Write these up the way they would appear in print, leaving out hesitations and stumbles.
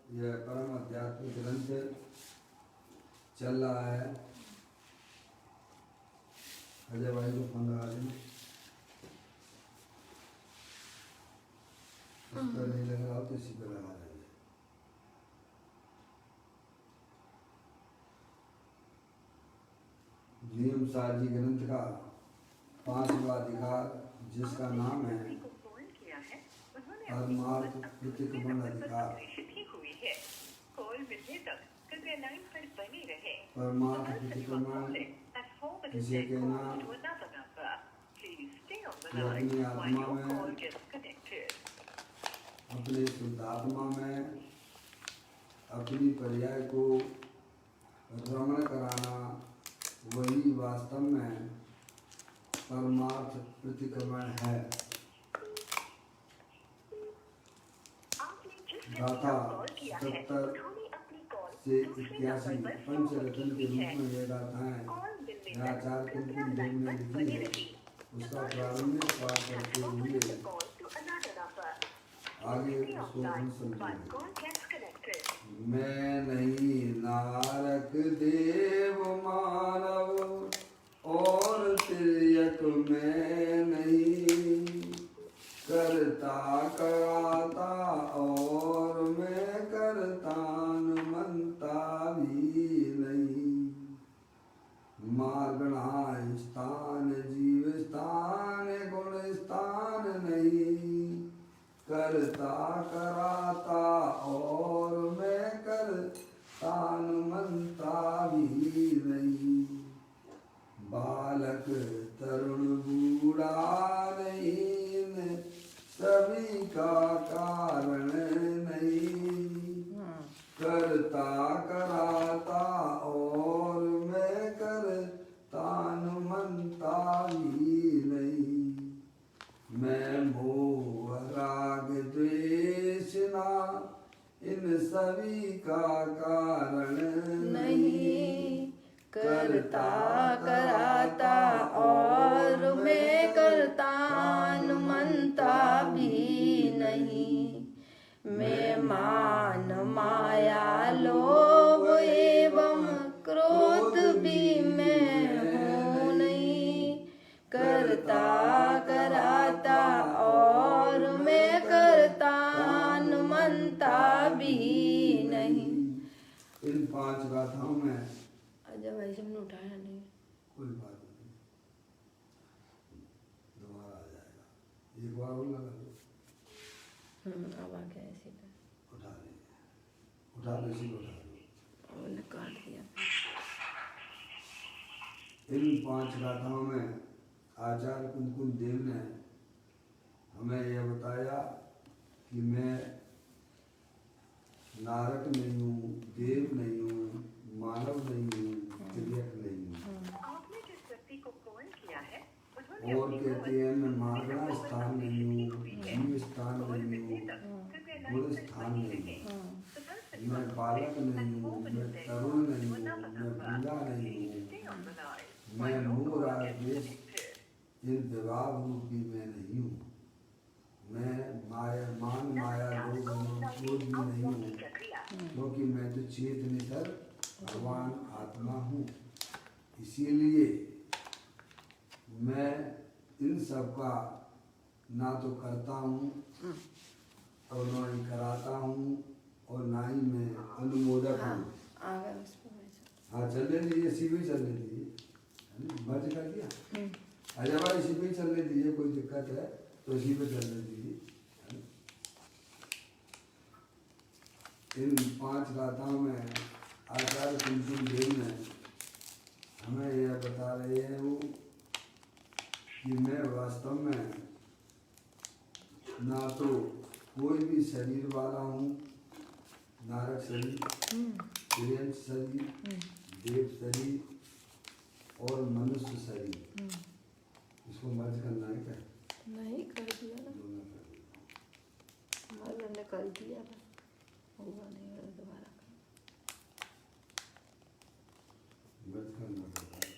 यह परम आध्यात्मिक ग्रंथ चल रहा है। अजय भाई को फोन लगा देना, उस पर नहीं लग रहा हो तो इसी पर लगा देना। नियम साजी ग्रंथ का 5वां अधिकार, जिसका नाम है परमार्थ प्रतिक्रमण अधिकार। परमार्थ प्रतिक्रमण इसे कहना कि अपनी आत्मा में, अपने शुद्धात्मा में अपनी पर्याय को रमण कराना, वही वास्तव में परमार्थ प्रतिक्रमण है। गाथा 77 से 81 पंचरत्न के रूप में यह गाथाएं आचार्य कुमकुम देव ने लिखी है। उसका प्रारंभिक पाठ करते हुए आगे उसको हम समझेंगे। मैं नहीं नारक देव मानव और तिर्यक मैं नहीं, करता कराता और मैं करतान मनता भी नहीं। मार्गणा स्थान जीव स्थान गुण स्थान नहीं, करता कराता और मैं करतान मनता भी नहीं। बालक तरुण बूढ़ा नहीं, सभी का कारण नहीं, करता कराता और मैं करतान मनता भी नहीं। मैं मोह राग द्वेष ना इन सभी का कारण नहीं, करता कराता और मैं करतान मनता भी नहीं। मैं मान माया लोभ एवं क्रोध भी मैं हूँ नहीं, करता कराता और मैं करतान मनता भी नहीं। इन 5 गाथाओं में अजय भाई से हमने उठाया नहीं, कोई बात नहीं, दोबारा आ जाएगा। एक बार और लगा लो, अब आ गया इसी पे उठा लीजिए, उठा लो, इसी को उठा लो। उन्होंने काट दिया। इन 5 गाथाओं में आचार्य कुमकुम देव ने हमें यह बताया कि मैं नारक नहीं हूँ, देव नहीं हूँ, मानव नहीं हूँ, तिर्यक नहीं हूँ। और कहते हैं मैं मार्गणा स्थान नहीं हूँ, जीव स्थान नहीं हूँ, गुण स्थान नहीं हूँ। मैं बालक नहीं हूँ, मैं तरुण नहीं हूँ, मैं बूढ़ा नहीं हूँ, मैं मोह राग द्वेष इन विभाव रूपी मैं नहीं हूँ। मैं मान माया लोभ क्रोध भी नहीं हूँ, क्योंकि मैं तो चेत नितर भगवान आत्मा हूँ। इसीलिए मैं इन सब का ना तो करता हूँ और ना ही कराता हूँ और ना ही मैं अनुमोदक हूँ। हाँ चलने दीजिए, इसी पे चलने दीजिए, मर्ज कर दिया। अजय भाई इसी पे चलने दीजिए, कोई दिक्कत है तो इसी पे चलने दीजिए। इन 5 गाथाओं में आचार्य कुमकुम देव ने हमें यह बता रहे हैं वो कि मैं वास्तव में ना तो कोई भी शरीर वाला हूँ, नारक शरीर, तिर्यक शरीर, देव शरीर और मनुष्य शरीर। इसको मर्ज करना है क्या? नहीं कर दिया ना, हमने कर दिया ना, होगा नहीं और दोबारा मर्ज करना पड़ता है।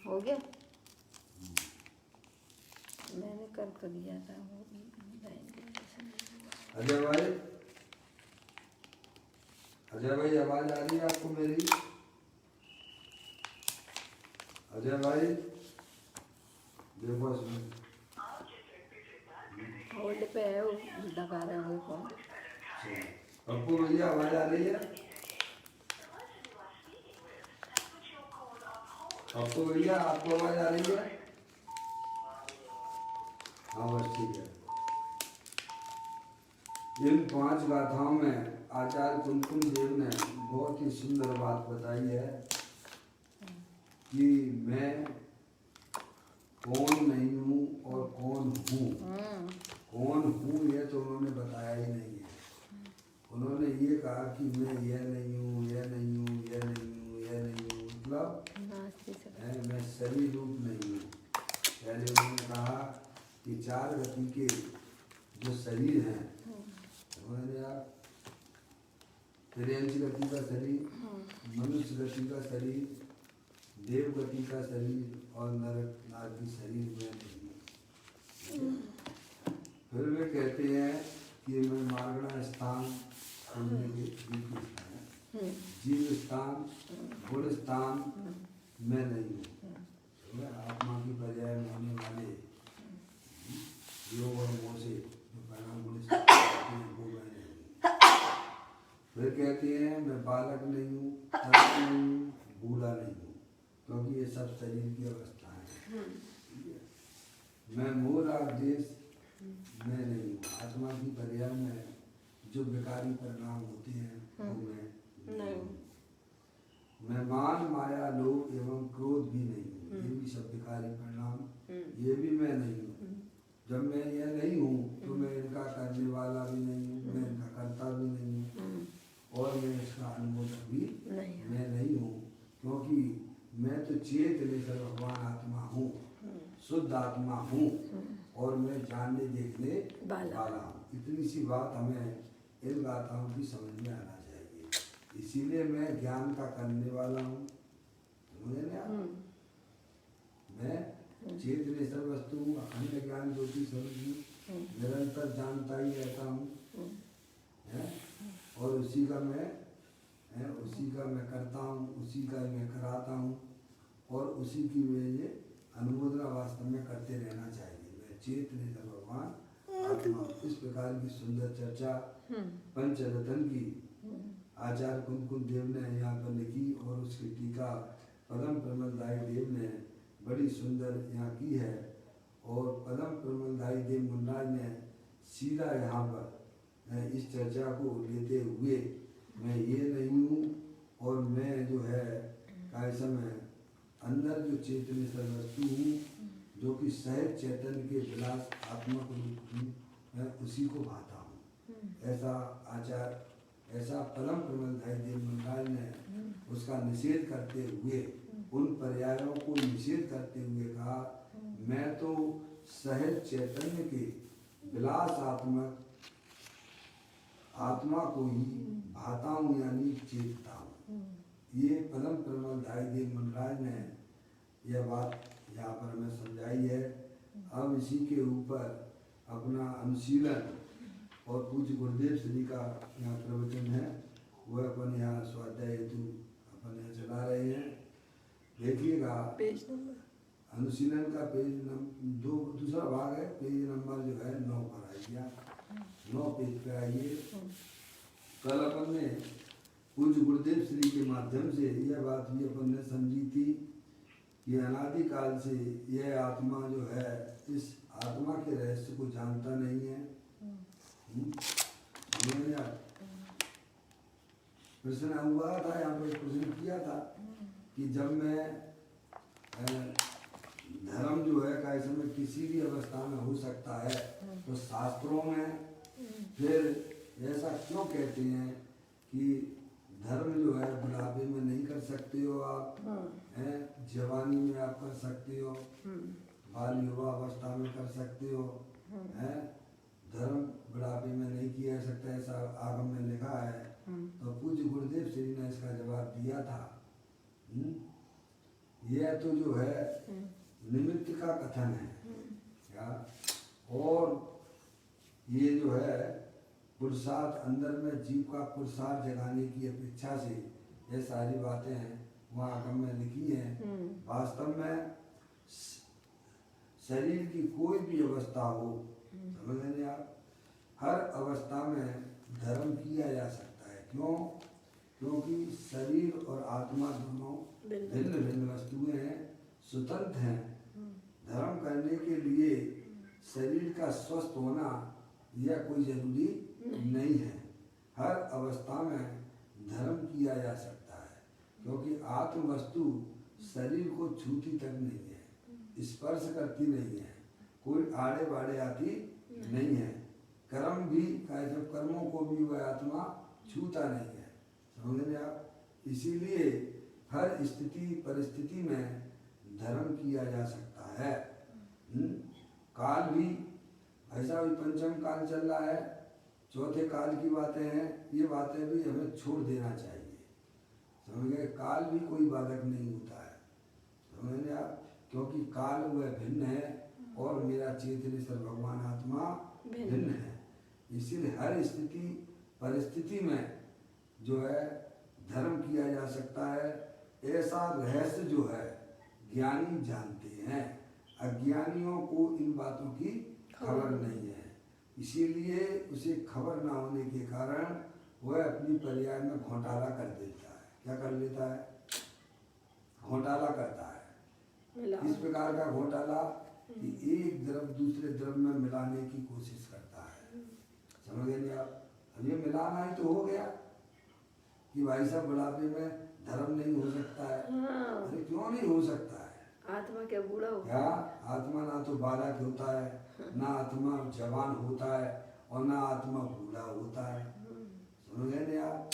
हो गया, मैंने कर दिया था। अजय भाई अजय भाई आवाज आ रही है आपको मेरी? अजय भाई देखो इसमें होल्ड पे है, वो लगा रहे होंगे फोन। पप्पू भैया आवाज आ रही है? पप्पू भैया आपको आवाज आ रही है? हाँ बस ठीक है। इन 5 गाथाओं में आचार्य कुमकुम देव ने बहुत ही सुंदर बात बताई है कि मैं कौन नहीं हूँ और कौन हूँ। कौन हूँ ये तो उन्होंने बताया ही नहीं है। उन्होंने ये कहा कि मैं यह नहीं हूँ, यह नहीं हूँ, यह नहीं हूँ, यह नहीं हूँ, मतलब मैं शरीर रूप नहीं हूँ। पहले उन्होंने कहा कि 4 गति के जो शरीर हैं, त्रियंश गति का शरीर, मनुष्य गति का शरीर, देव गति का शरीर और नरक नारकी शरीर में नहीं। फिर वे कहते हैं कि मैं मार्गणा स्थान, जीव स्थान, गुण स्थान मैं नहीं हूँ। आत्मा की पर्याय में होने वाले योग और मोह से जो परिणाम वो मैं नहीं हूँ। फिर कहते हैं मैं बालक नहीं हूँ, तरुण नहीं हूँ, बूढ़ा नहीं हूँ, क्योंकि ये सब शरीर की अवस्थाएं हैं। मैं मूल आदेश मैं नहीं हूँ। आत्मा की पर्याय में जो विकारी परिणाम होते हैं वो मैं नहीं हूँ। मैं मान, माया, लोभ एवं क्रोध भी नहीं हूँ। ये भी सब विकारी परिणाम, ये भी मैं नहीं हूँ। जब मैं यह नहीं हूँ तो मैं इनका करने वाला भी नहीं हूँ, मैं इनका करता भी नहीं हूँ और मैं इसका अनुमोदक भी मैं नहीं हूँ, क्योंकि मैं तो चेत लेकर भगवान आत्मा हूँ, शुद्ध आत्मा हूँ और मैं जानने देखने वाला हूँ। इतनी सी बात हमें इन गाथाओं की समझ में आना चाहिए। इसीलिए मैं ज्ञान का करने वाला हूँ। मैं चेतन सर्व वस्तु हूँ, अखंड ज्ञान ज्योति स्वरूप हूँ, निरंतर जानता ही रहता हूँ और उसी का मैं करता हूँ, उसी का मैं कराता हूँ और उसी की मुझे अनुमोदना वास्तव में करते रहना चाहिए। मैं चेतन सर्व भगवान आत्मा। इस प्रकार की सुंदर चर्चा पंचरत्न की आचार्य कुमकुम देव ने यहाँ पर लिखी और उसकी टीका पदम प्रमलदायी देव ने बड़ी सुंदर यहाँ की है। और पदम प्रमलदायी देव मुन्नाज ने सीधा यहाँ पर इस चर्चा को लेते हुए मैं ये नहीं हूँ और मैं जो है काय समय अंदर जो चेतन सर्वस्तु हूँ, जो कि सहज चैतन्य के विलास आत्मक रूप हूँ, मैं उसी को भाता हूँ। ऐसा परम प्रमलदायी देव मुन्नाज ने उसका निषेध करते हुए, उन पर्यायों को निषेध करते हुए कहा, मैं तो सहज चैतन्य के विलास आत्मा को ही भाता हूँ, यानी चेतता हूँ। ये परम प्रमलदायी देव मुन्नाज ने यह बात यहाँ पर हमें समझाई है। अब इसी के ऊपर अपना अनुशीलन और पूज्य गुरुदेव श्री का यहाँ प्रवचन है, वह अपन यहाँ स्वाध्याय हेतु अपन यहाँ चला रहे हैं। देखिएगा अनुशीलन का पेज दूसरा भाग है, पेज नंबर जो है 9 पर आइए, 9 पेज पे आइए। कल अपन ने पूज्य गुरुदेव श्री के माध्यम से यह बात भी अपन ने समझी थी कि अनादिकाल से यह आत्मा जो है इस आत्मा के रहस्य को जानता नहीं है। प्रश्न हुआ था यहाँ पर, प्रश्न किया था कि जब मैं धर्म जो है का इसमें किसी भी अवस्था में हो सकता है, तो शास्त्रों में फिर ऐसा क्यों कहते हैं कि धर्म जो है बुढ़ापे में नहीं कर सकते हो आप, जवानी में आप कर सकते हो, बाल युवा अवस्था में कर सकते हो, धर्म बुढ़ापे में नहीं किया सकता, ऐसा आगम में लिखा है। तो पूज्य गुरुदेव श्री ने इसका जवाब दिया था, यह तो जो है निमित्त का कथन है क्या, और ये जो है पुरुषार्थ अंदर में जीव का पुरुषार्थ जगाने की अपेक्षा से ये सारी बातें हैं वहाँ आगम में लिखी हैं। वास्तव में शरीर की कोई भी अवस्था हो, समझ लें आप, हर अवस्था में धर्म किया जा सकता है। क्यों? क्योंकि शरीर और आत्मा दोनों भिन्न भिन्न वस्तुएं हैं, स्वतंत्र हैं। धर्म करने के लिए शरीर का स्वस्थ होना यह कोई जरूरी नहीं है। हर अवस्था में धर्म किया जा सकता है, क्योंकि आत्म वस्तु शरीर को छूती तक नहीं है, स्पर्श करती नहीं है, कोई आड़े बाड़े आती नहीं है। कर्म भी जब कर्मों को भी वह आत्मा छूता नहीं है, समझ रहे आप। इसीलिए हर स्थिति परिस्थिति में धर्म किया जा सकता है। काल भी ऐसा भी पंचम काल चल रहा है, चौथे काल की बातें हैं, ये बातें भी हमें छोड़ देना चाहिए, समझ गए। काल भी कोई बाधक नहीं होता है, समझ रहे आप, क्योंकि काल वह भिन्न है और मेरा चेतनेश्वर भगवान आत्मा भिन्न है। इसीलिए हर स्थिति परिस्थिति में जो है धर्म किया जा सकता है। ऐसा रहस्य जो है ज्ञानी जानते हैं, अज्ञानियों को इन बातों की खबर नहीं है। इसीलिए उसे खबर ना होने के कारण वह अपनी पर्याय में घोटाला कर देता है। क्या कर लेता है? घोटाला करता है। इस प्रकार का घोटाला कि एक द्रव्य दूसरे द्रव्य में मिलाने की कोशिश करता है, समझ गए आप। अब ये मिलाना ही तो हो गया कि भाई साहब बुढ़ापे में धर्म नहीं हो सकता है। अरे क्यों नहीं हो सकता है? आत्मा क्या बूढ़ा हो? क्या आत्मा ना तो बालक होता है, ना आत्मा जवान होता है, और ना आत्मा बूढ़ा होता है, समझ गए आप।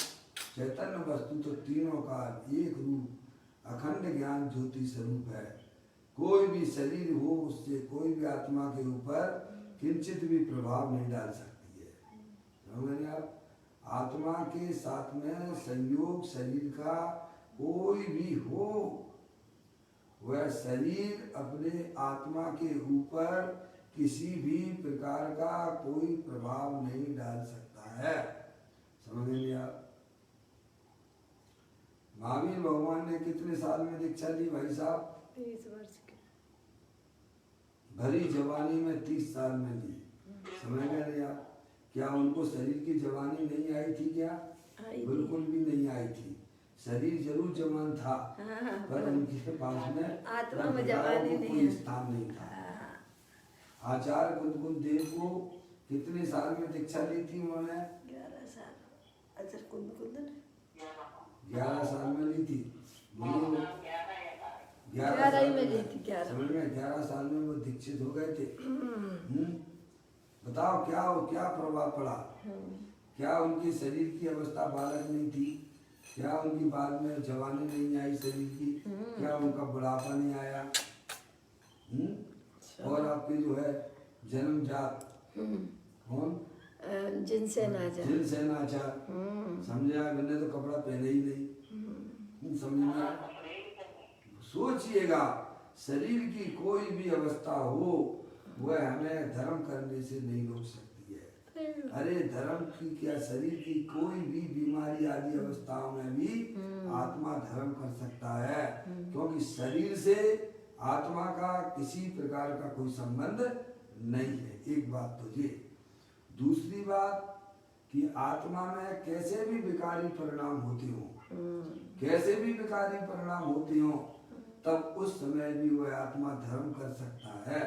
चैतन्य वस्तु तो तीनों का एक रूप अखंड ज्ञान ज्योति स्वरूप है। कोई भी शरीर हो उससे कोई भी आत्मा के ऊपर किंचित भी प्रभाव नहीं डाल सकती है, समझ आप। आत्मा के साथ में संयोग शरीर का कोई भी हो, वह शरीर अपने आत्मा के ऊपर किसी भी प्रकार का कोई प्रभाव नहीं डाल सकता है, समझ गए आप। महावीर भगवान ने कितने साल में दीक्षा ली भाई साहब? 30 वर्ष के। भरी जवानी में 30 साल में ली, समझ गए आप। क्या उनको शरीर की जवानी नहीं आई थी? क्या बिल्कुल भी नहीं आई थी। शरीर जरूर जवान था, पर उनके पास में आत्मा में जवानी कोई स्थान नहीं था। आचार्य कुंदकुंद देव को कितने साल में दीक्षा ली थी उन्होंने? 11 साल। आचार्य कुंदकुंद 11 साल में ली थी। 11 में ली थी। 11 साल में वो दीक्षित हो गए थे। बताओ क्या प्रभाव पड़ा? क्या उनकी शरीर की अवस्था बालक नहीं थी? क्या उनकी बाद में जवानी नहीं आई शरीर की? क्या उनका बुढ़ापा नहीं आया? और आपके जो है जन्मजात कौन? जिनसेनाचार, समझे आप। मैंने तो कपड़ा पहने ही नहीं, समझना। सोचिएगा, शरीर की कोई भी अवस्था हो वह हमें धर्म करने से नहीं रोक सकती है। अरे धर्म की क्या, शरीर की कोई भी बीमारी आदि अवस्थाओं में भी आत्मा धर्म कर सकता है, क्योंकि शरीर से आत्मा का किसी प्रकार का कोई संबंध नहीं है। एक बात तो ये। दूसरी बात कि आत्मा में कैसे भी विकारी परिणाम होते हो, कैसे भी विकारी परिणाम होते हो, तब उस समय भी वह आत्मा धर्म कर सकता है,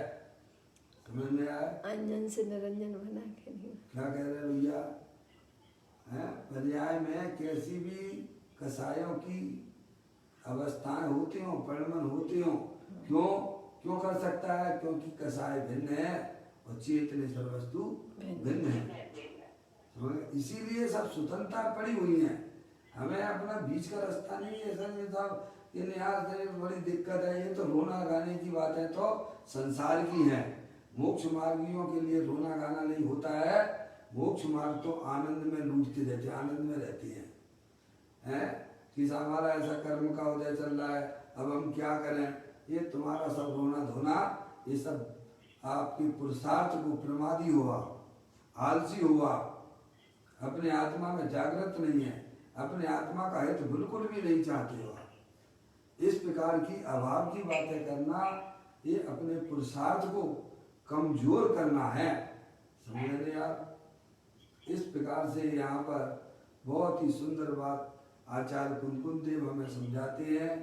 समझ में आया? अंजन से निरंजन बना के नहीं। क्या कह रहे भैया? पर्याय में कैसी भी कसायों की अवस्थाएं होती हो, परिणमन होते हो, क्यों कर सकता है? क्योंकि कसाय भिन्न है और चेतनेश्वर वस्तु भिन्न है। इसीलिए सब स्वतंत्रता पड़ी हुई है। हमें अपना बीच का रास्ता नहीं है। ऐसा नहीं था कि निहार से बड़ी दिक्कत है, ये तो रोना गाने की बातें तो संसार की है। मोक्ष मार्गियों के लिए रोना गाना नहीं होता है। मोक्ष मार्ग तो आनंद में लूटते रहते, आनंद में रहती हैं कि हमारा ऐसा कर्म का उदय चल रहा है, अब हम क्या करें। ये तुम्हारा सब रोना धोना, ये सब आपके पुरुषार्थ को प्रमादी हुआ, आलसी हुआ, अपने आत्मा में जागृत नहीं है, अपने आत्मा का हित बिल्कुल भी नहीं चाहते हो। इस प्रकार की अभाव की बातें करना ये अपने पुरुषार्थ को कमजोर करना है, समझ रहे आप। इस प्रकार से यहाँ पर बहुत ही सुंदर बात आचार्य कुंकुम देव हमें समझाते हैं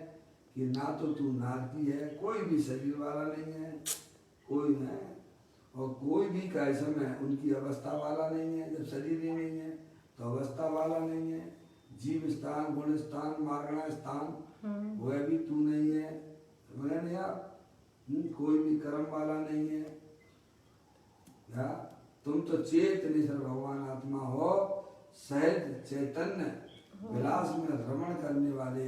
कि ना तो तू नारकी है, कोई भी शरीर वाला नहीं है, कोई है, और कोई भी कह समय उनकी अवस्था वाला नहीं है। जब शरीर ही नहीं है तो अवस्था वाला नहीं है। जीव स्थान, गुण स्थान, मार्गणा स्थान वह भी तू नहीं है, समझ नहीं आप। कोई भी कर्म वाला नहीं है। क्या तुम तो चेत निसर भगवान आत्मा हो, सहज चैतन्य विलास में भ्रमण करने वाले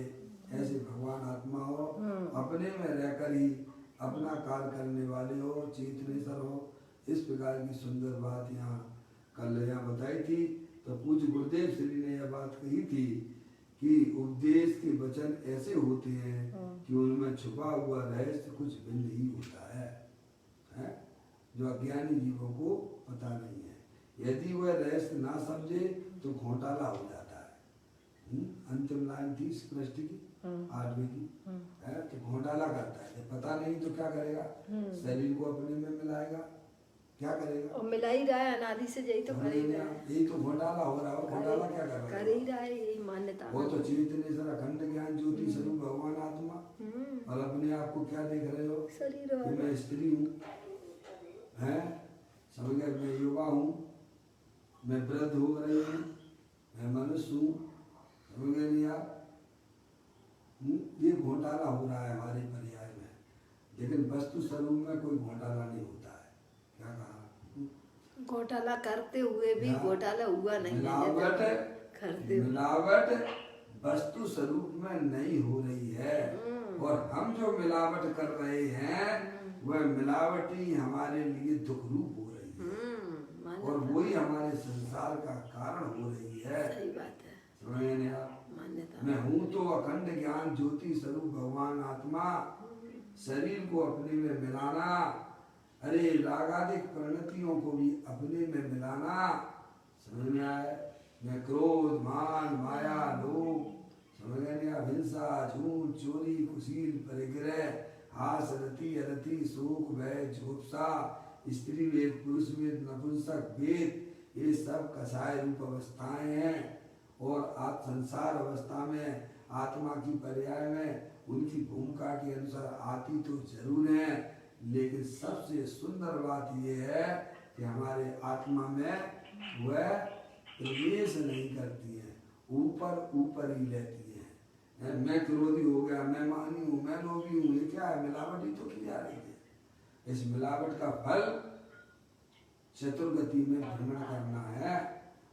ऐसे भगवान आत्मा हो, अपने में रहकर ही अपना कार्य करने वाले हो, चेतनेश्वर हो। इस प्रकार की सुंदर बात यहाँ कल यहाँ बताई थी। तो पूज्य गुरुदेव श्री ने यह बात कही थी कि उपदेश के वचन ऐसे होते हैं कि उनमें छुपा हुआ रहस्य कुछ भिन्न ही होता है, जो अज्ञानी जीवों को पता नहीं है। यदि वह रहस्य ना समझे तो घोटाला हो जाता है। अंतिम लाइन थी स्पष्ट की 8वीं की, तो घोटाला करता है। पता नहीं तो क्या करेगा, शरीर को अपने में मिलाएगा, क्या करेगा, और मिला ही रहा है अनादि से, यही तो कर ही रहा है। यही तो घोटाला हो रहा है। घोटाला क्या कर रहा है, कर ही रहा है, यही मान्यता। वो तो चेतनेश्वर अखंड ज्ञान ज्योति स्वरूप भगवान आत्मा, और अपने आप को क्या देख रहे हो, शरीर कि मैं स्त्री हूँ, है समझ गए, मैं युवा हूँ, मैं वृद्ध हो रही हूँ, मैं मनुष्य हूँ, समझ गए नहीं आप। ये घोटाला हो रहा है हमारे पर्याय में, लेकिन वस्तु स्वरूप में कोई घोटाला नहीं होता है। क्या कहा, घोटाला करते हुए भी घोटाला हुआ नहीं है। मिलावट वस्तु स्वरूप में नहीं हो रही है, और हम जो मिलावट कर रहे हैं वह मिलावट ही हमारे लिए दुख रूप हो रही है, और वही हमारे संसार का कारण हो रही है। सही बात है, समझे आप। मैं हूँ तो अखंड ज्ञान ज्योति स्वरूप भगवान आत्मा, शरीर को अपने में मिलाना, अरे रागादिक परिणतियों को भी अपने में मिलाना, समझ में आए। मैं क्रोध, मान, माया, लोभ, समझ नहीं, हिंसा, झूठ, चोरी, कुशील, परिग्रह, हास, रति, अरति, शोक, भय, झोपसा, स्त्री वेद, पुरुष वेद, नपुंसक वेद, ये सब कसाय रूप अवस्थाएं हैं। और आप संसार अवस्था में आत्मा की पर्याय में उनकी भूमिका के अनुसार आती तो जरूर है, लेकिन सबसे सुंदर बात यह है कि हमारे आत्मा में वह प्रवेश नहीं करती है, ऊपर ऊपर ही रहती है। मैं क्रोधी हो गया, मैं मानी हूँ, मैं लोभी हूँ, ये क्या है, मिलावट ही तो की जा रही है। इस मिलावट का फल चतुर्गति में भ्रमण करना है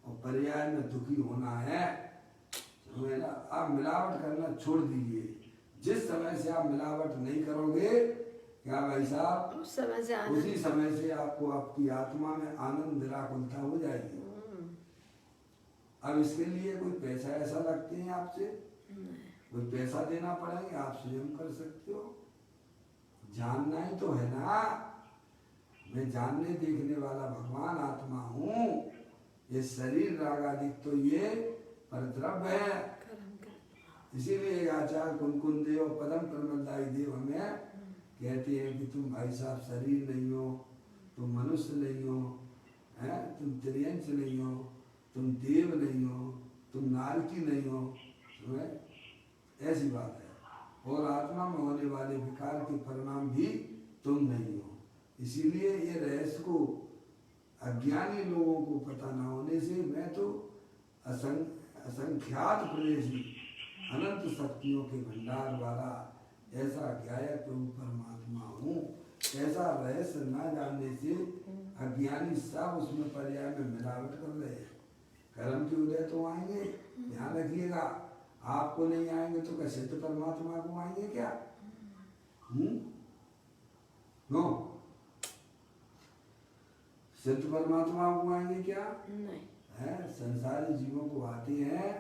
और पर्याय में दुखी होना है। आप मिलावट करना छोड़ दीजिए। जिस समय से आप मिलावट नहीं करोगे, क्या भाई साहब, उसी समय से आपको आपकी आत्मा में आनंद निराकुलता हो जाएगी। अब इसके लिए कोई पैसा ऐसा लगते हैं आपसे, कोई पैसा देना पड़ेगा, आप स्वयं कर सकते हो। जानना ही तो है ना, मैं जानने देखने वाला भगवान आत्मा हूँ। ये शरीर रागादिक तो ये परद्रव्य है। इसीलिए आचार्य कुंकुम देव पदम प्रमदाई देव हमें कहते हैं कि तुम भाई साहब शरीर नहीं हो, तुम मनुष्य नहीं हो, हैं, तुम त्रियंश नहीं हो, तुम देव नहीं हो, तुम नारकी नहीं हो, ऐसी बात है। और आत्मा में होने वाले विकार के परिणाम भी तुम नहीं हो। इसीलिए ये रहस्य को अज्ञानी लोगों को पता न होने से मैं तो असंख्यात प्रदेशी अनंत शक्तियों के भंडार वाला ऐसा ज्ञायक परमात्मा हूँ। ऐसा रहस्य न जानने से अज्ञानी सब उसमें पर्याय में मिलावट कर रहे हैं। कर्म के उदय तो आएंगे, ध्यान रखिएगा। आपको नहीं आएंगे तो क्या सिद्ध परमात्मा को आएंगे क्या? नो, सिद्ध परमात्मा को आएंगे क्या? नहीं है। संसारी जीवों को आते हैं,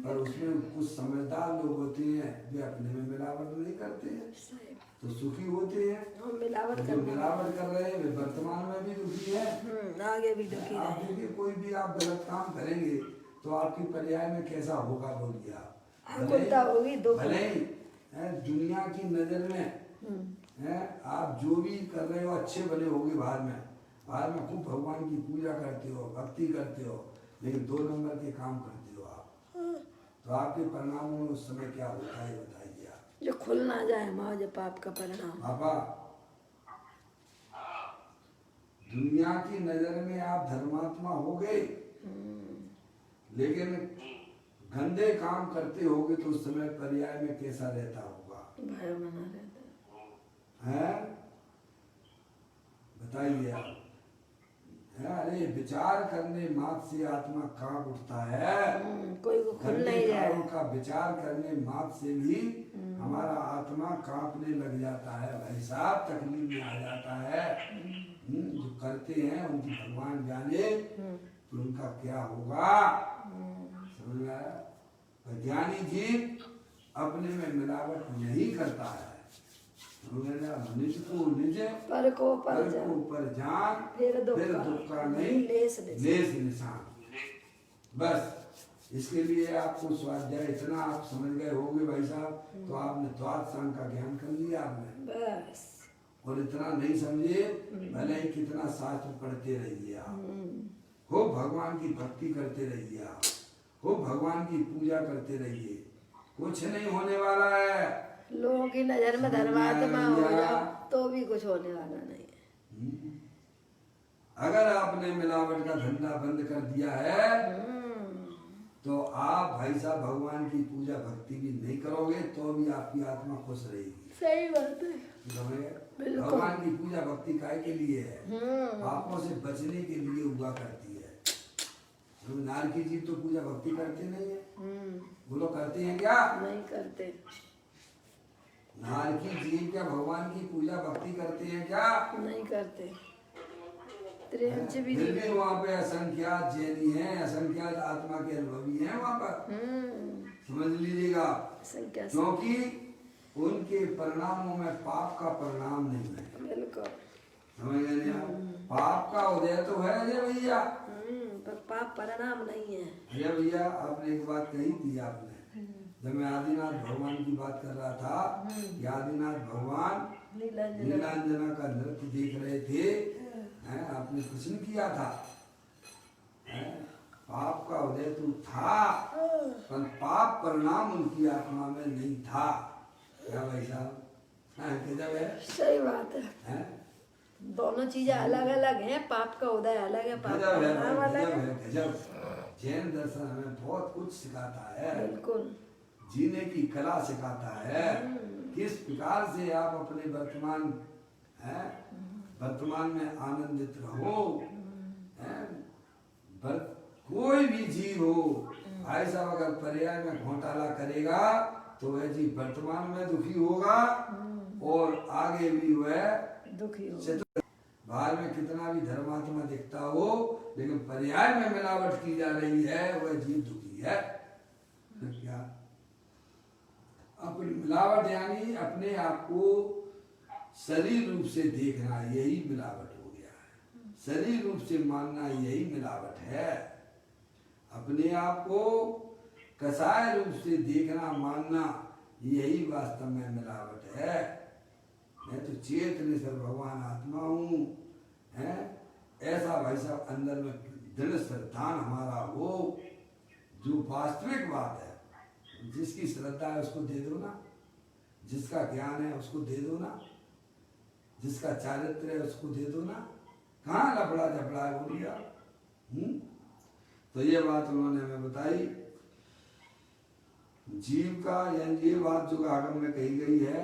पर उसमें कुछ समझदार लोग होते हैं वे अपने में मिलावट नहीं करते हैं। तो सुखी होते हैं। हम मिलावट जो करने मिलावट कर रहे हैं वे वर्तमान में भी दुखी है। आगे भी दुखी आप रहे। देखिए कोई भी आप गलत काम करेंगे तो आपकी पर्याय में कैसा होगा बोलिए आप। आकुलता होगी, दुख भले ही दुनिया की नजर में आप जो भी कर रहे हो अच्छे भले होगे, बाद में खूब भगवान की पूजा करते हो, भक्ति करते हो, लेकिन 2 नंबर के काम करते हो आप, तो आपके परिणामों में उस समय क्या होता है बताइए आप। जो खुल ना जाए मौज पाप का परिणाम। पापा दुनिया की नजर में आप धर्मात्मा हो गए, लेकिन गंदे काम करते होगे तो उस समय पर्याय में कैसा रहता होगा, भय बना रहता है बताइए आप। अरे विचार करने मात्र से आत्मा कांप उठता है। कोई को खुल गंदे नहीं जाए। कामों का विचार करने मात्र से भी हमारा आत्मा कांपने लग जाता है भाई साहब, तकलीफ में आ जाता है। जो करते हैं उनकी भगवान जाने कि उनका क्या होगा, समझ में आया। पर ज्ञानी जीव अपने में मिलावट नहीं करता है, निज को निज पर को पर पर को पर जान फिर दुख का नहीं लेस लेस निशान। बस इसके लिए आपको स्वाध्याय इतना आप समझ गए होगे भाई साहब, तो आपने द्वाद सांग का ज्ञान कर लिया आपने बस। और इतना नहीं समझे भले ही कितना शास्त्र पढ़ते रहिए आप, हो भगवान की भक्ति करते रहिए आप, हो भगवान की पूजा करते रहिए, कुछ नहीं होने वाला है। लोगों की नजर में धर्मात्मा हो जाओ तो भी कुछ होने वाला नहीं है। अगर आपने मिलावट का धंधा बंद कर दिया है तो आप भाई साहब भगवान की पूजा भक्ति भी नहीं करोगे तो भी आपकी आत्मा खुश रहेगी। सही बात है। भगवान की पूजा भक्ति काय के लिए है, पापों से बचने के लिए हुआ करती है। नार की जीव तो पूजा भक्ति करते नहीं है, वो लोग करते हैं क्या? नहीं करते। नार की जीव क्या भगवान की पूजा भक्ति करते हैं क्या? नहीं करते। त्रिंच भी फिर भी वहाँ पे असंख्यात जैनी हैं, असंख्यात आत्मा के अनुभवी हैं वहाँ पर, समझ लीजिएगा। क्योंकि उनके परिणामों में पाप का परिणाम नहीं है। बिल्कुल समझ गए आप? पाप का उदय तो है अजय भैया, पर पाप परिणाम नहीं है। अजय भैया आपने एक बात कही थी आपने, जब मैं आदिनाथ भगवान की बात कर रहा था कि आदिनाथ भगवान नीलांजना का नृत्य देख रहे थे, आपने प्रश्न किया था, पाप का उदय तो था पर पाप परिणाम उनकी आत्मा में नहीं था। क्या भाई साहब, गजब है। सही बात है। दोनों चीजें अलग अलग हैं, पाप का उदय अलग है, पाप का परिणाम अलग है। गजब। जैन दर्शन हमें बहुत कुछ सिखाता है, बिल्कुल जीने की कला सिखाता है, किस प्रकार से आप अपने वर्तमान में आनंदित रहो। कोई भी जीव हो ऐसा अगर पर्याय में घोटाला करेगा तो वह जीव वर्तमान में दुखी होगा और आगे भी वह दुखी होगा। बाहर में कितना भी धर्मात्मा दिखता हो, लेकिन पर्याय में मिलावट की जा रही है वह जीव दुखी है। क्या अपनी मिलावट यानी अपने आप को शरीर रूप से देखना, यही मिलावट हो गया है। शरीर रूप से मानना यही मिलावट है। अपने आप को कसाय रूप से देखना मानना यही वास्तव में मिलावट है। मैं तो चेतन सर भगवान आत्मा हूँ, ऐसा भाई साहब अंदर में दृढ़ श्रद्धान हमारा हो, जो वास्तविक बात है। जिसकी श्रद्धा है उसको दे दो ना, जिसका ज्ञान है उसको दे दो ना, जिसका चारित्र है उसको दे दो ना। कहाँ लफड़ा झपड़ा है बोलिए। तो ये बात उन्होंने हमें बताई। जीव का ये बात जो आगम में कही गई है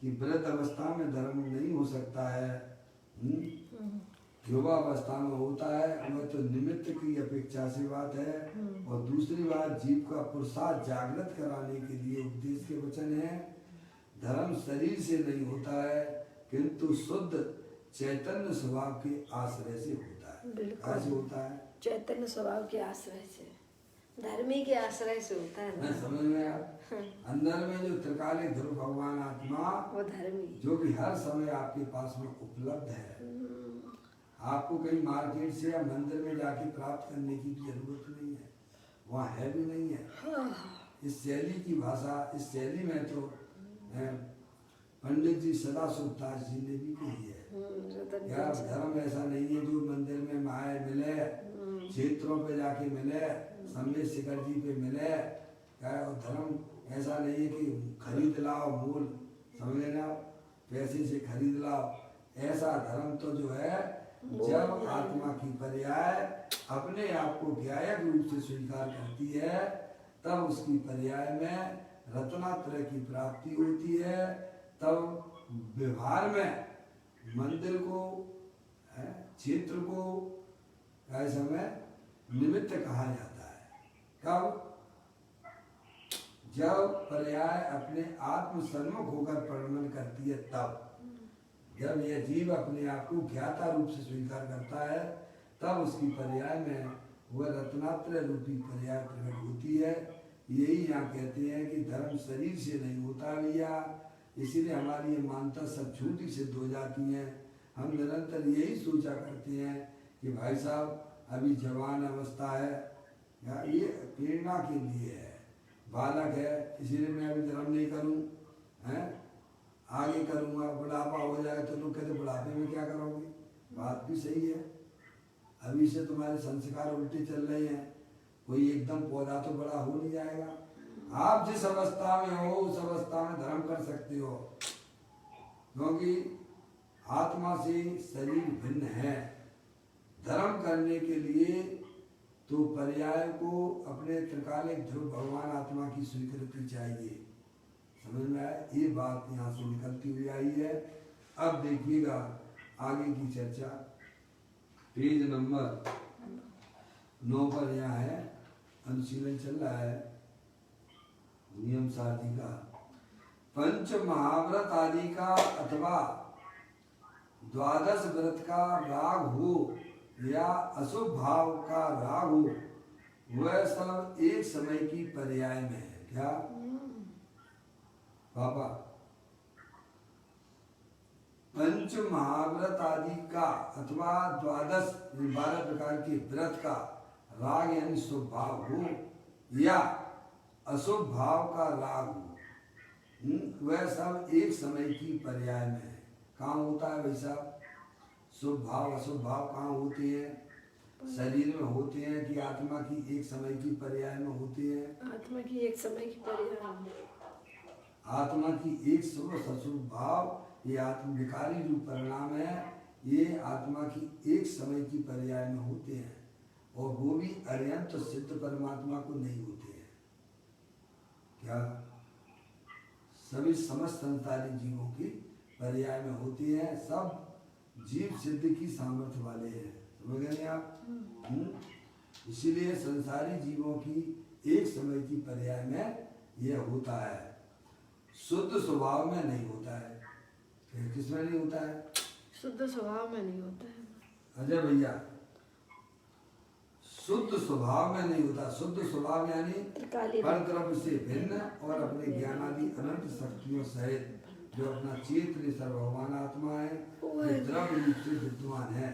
कि वृद्ध अवस्था में धर्म नहीं हो सकता है, युवा अवस्था में होता है, वह तो निमित्त की अपेक्षा से बात है। और दूसरी बात, जीव का पुरुषार्थ जागृत कराने के लिए उपदेश के वचन है। धर्म शरीर से नहीं होता है किंतु शुद्ध चैतन्य स्वभाव के आश्रय से होता है। कैसे होता है? चैतन्य स्वभाव के आश्रय से। धर्मी के आश्रय से होता है मैं ना, समझ में आया। अंदर में जो त्रिकालिक ध्रुव भगवान आत्मा वो धर्मी। जो कि हर समय आपके पास में उपलब्ध है, आपको कहीं मार्केट से या मंदिर में जाके प्राप्त करने की जरूरत नहीं है, वहाँ है भी नहीं है। इस शैली की भाषा, इस शैली में तो पंडित जी सदाशिवदास जी ने भी कही है, यार धर्म ऐसा नहीं है जो मंदिर में माए मिले, क्षेत्रों पे जाके मिले, समय शिखर जी पे मिले, क्या और धर्म ऐसा नहीं है कि खरीद लाओ, मूल समझ लेना, पैसे से खरीद लाओ। ऐसा धर्म तो जो है जब आत्मा की पर्याय अपने आप को ज्ञायक रूप से स्वीकार करती है, तब उसकी पर्याय में रत्नात्रय की प्राप्ति होती है। तब व्यवहार में मंदिर को, क्षेत्र को ऐसे में निमित्त कहा जाता है। कब? जब पर्याय अपने आत्म सन्मुख होकर परिणमन करती है, तब जब यह जीव अपने आप को ज्ञाता रूप से स्वीकार करता है, तब उसकी पर्याय में वह रत्नात्रय रूपी पर्याय प्रकट होती है। यही यहाँ कहते हैं कि धर्म शरीर से नहीं होता भैया, इसीलिए हमारी ये मानता सब झूठी सिद्ध हो जाती हैं। हम निरंतर यही सोचा करते हैं कि भाई साहब अभी जवान अवस्था है, या ये प्रेरणा के लिए है, बालक है, इसीलिए मैं अभी धर्म नहीं करूँ, हैं आगे करूँगा, बुढ़ापा हो जाएगा तो लोग कहते बुढ़ापे में क्या करोगे। बात भी सही है, अभी से तुम्हारे संस्कार उल्टे चल रहे हैं, कोई एकदम पौधा तो बड़ा हो नहीं जाएगा। आप जिस अवस्था में हो उस अवस्था में धर्म कर सकते हो, क्योंकि आत्मा से शरीर भिन्न है। धर्म करने के लिए तो पर्याय को अपने त्रिकालिक ध्रुव भगवान आत्मा की स्वीकृति चाहिए। समझ में आया? ये बात यहाँ से निकलती हुई आई है। अब देखिएगा आगे की चर्चा, पेज नंबर 9 पर यहाँ है, अनुशीलन चल रहा है नियम शादी का। पंच महाव्रत आदि का अथवा द्वादश व्रत का राग हो या अशुभ भाव का राग हो, वह सब एक समय की पर्याय में है। क्या पापा? पंच महाव्रत आदि का अथवा द्वादश 12 प्रकार के व्रत का राग यानी शुभ भाव हो या अशुभ भाव का राग हो, वह सब एक समय की पर्याय में है। कहाँ होता है भाई साहब? शुभ भाव अशुभ भाव कहाँ होते हैं? शरीर में होते हैं कि आत्मा की एक समय की पर्याय में होते हैं? आत्मा की एक समय की पर्याय, आत्मा की एक शुभ अशुभ भाव ये आत्म विकारी रूप परिणाम है, ये आत्मा की एक समय की पर्याय में होते हैं, और वो भी अत्यंत सिद्ध परमात्मा को नहीं होते हैं। क्या? सभी समस्त संसारी जीवों की पर्याय में होती हैं। सब जीव सिद्ध की सामर्थ्य वाले हैं, समझ गए आप? इसीलिए संसारी जीवों की एक समय की पर्याय में यह होता है, शुद्ध स्वभाव में नहीं होता है। फिर किसमें नहीं होता है? शुद्ध स्वभाव में नहीं होता है। अजय भैया, शुद्ध स्वभाव में नहीं होता। शुद्ध स्वभाव यानी परद्रव्य से भिन्न और अपने ज्ञानादि अनंत शक्तियों सहित जो अपना चेत्र सर्वभगवान आत्मा है, द्रव्य रूप से विद्यमान है,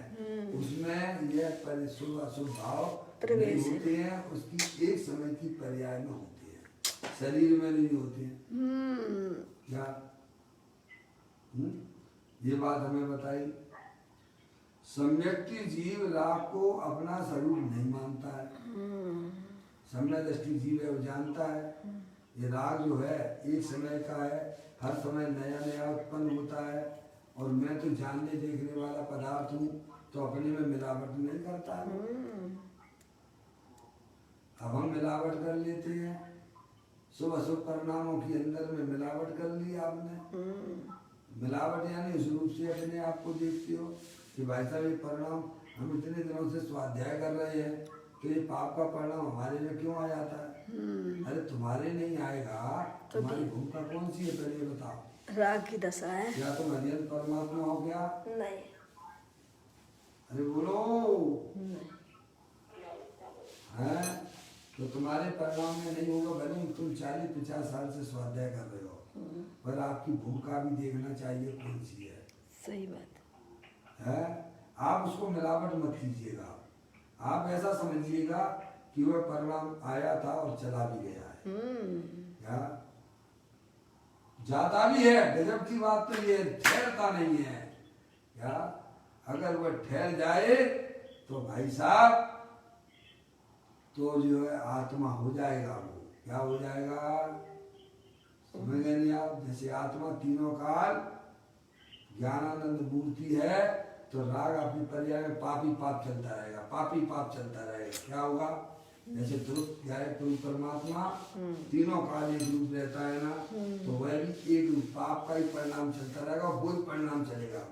उसमें यह शुभ अशुभ भाव नहीं होते हैं। उसकी एक समय की पर्याय में होती है, शरीर में नहीं होते हैं। क्या ये बात हमें बताई? सम्यक्ति जीव राग को अपना स्वरूप नहीं मानता है। सम्यक दृष्टि जीव है, वो जानता है ये राग जो है एक समय का है, हर समय नया नया उत्पन्न होता है, और मैं तो जानने देखने वाला पदार्थ हूँ, तो अपने में मिलावट नहीं करता है। अब हम मिलावट कर लेते हैं, शुभ अशुभ परिणामों की अंदर में मिलावट कर ली आपने। मिलावट यानी इस रूप से अपने आप को देखते हो कि भाई साहब ये परिणाम हम इतने दिनों से स्वाध्याय कर रहे हैं, तो ये पाप का परिणाम हमारे में क्यों आ जाता है? अरे तुम्हारे नहीं आएगा, तुम्हारी भूमिका कौन सी है पहले बताओ? राग की दशा है। क्या तुम अनियंत परमात्मा हो क्या? नहीं। अरे बोलो। हैं? तो तुम्हारे परिणाम में नहीं होगा। भले ही तुम 40-50 साल से स्वाध्याय कर रहे हो, पर आपकी भूमिका भी देखना चाहिए कौन सी है। सही बात है। आप उसको मिलावट मत कीजिएगा। आप ऐसा समझिएगा कि वह परिणाम आया था और चला भी गया है। क्या जाता भी है। गजब की बात तो ये ठहरता नहीं है। क्या अगर वह ठहर जाए तो भाई साहब तो जो है आत्मा हो जाएगा। वो क्या हो जाएगा समझ गए नहीं आप? जैसे आत्मा तीनों काल ज्ञानानंद मूर्ति है, तो राग अपनी पर्याय में पापी पाप चलता रहेगा, पापी पाप चलता रहेगा। क्या होगा? जैसे ध्रुव क्या है, कोई परमात्मा तीनों काल एक रूप रहता है ना, तो वह भी एक रूप पाप का ही परिणाम चलता रहेगा, वो ही परिणाम चलेगा।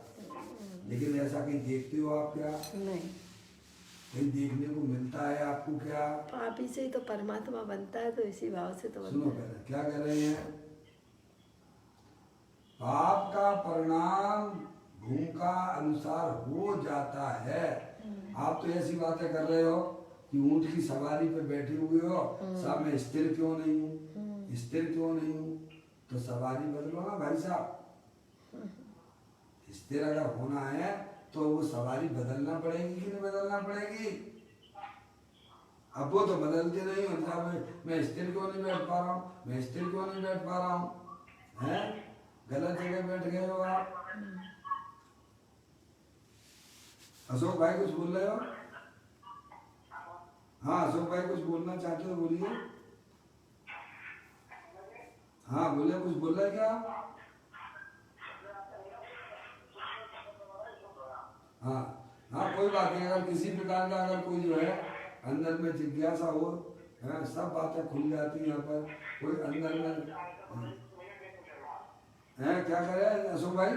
लेकिन ऐसा कहीं देखते हो आप? क्या नहीं, कहीं देखने को मिलता है आपको? क्या पापी से ही तो परमात्मा बनता है, तो इसी भाव से तो सुनो बनता है। पहले क्या कह रहे हैं? पाप का परिणाम भूमिका अनुसार हो जाता है। आप तो ऐसी बातें कर रहे हो कि ऊंट की सवारी पे बैठे हुए हो, साहब मैं स्थिर क्यों नहीं हूँ, स्थिर क्यों नहीं हूँ? तो सवारी बदलो ना भाई साहब। स्थिर अगर होना है तो वो सवारी बदलना पड़ेगी कि नहीं बदलना पड़ेगी? अब वो तो बदलते नहीं हो। साहब मैं स्थिर क्यों नहीं बैठ पा रहा हूँ, मैं स्थिर क्यों नहीं बैठ पा रहा हूँ? हैं? गलत जगह बैठ गए हो आप। अशोक भाई कुछ बोल रहे हो? हाँ अशोक भाई कुछ बोलना चाहते हो, बोलिए। हाँ बोले, कुछ बोल रहे क्या? हाँ हाँ कोई बात नहीं। अगर किसी प्रकार का अगर कोई जो है अंदर में जिज्ञासा हो, है सब बातें खुल जाती है यहाँ पर। कोई अंदर में है क्या करे अशोक भाई?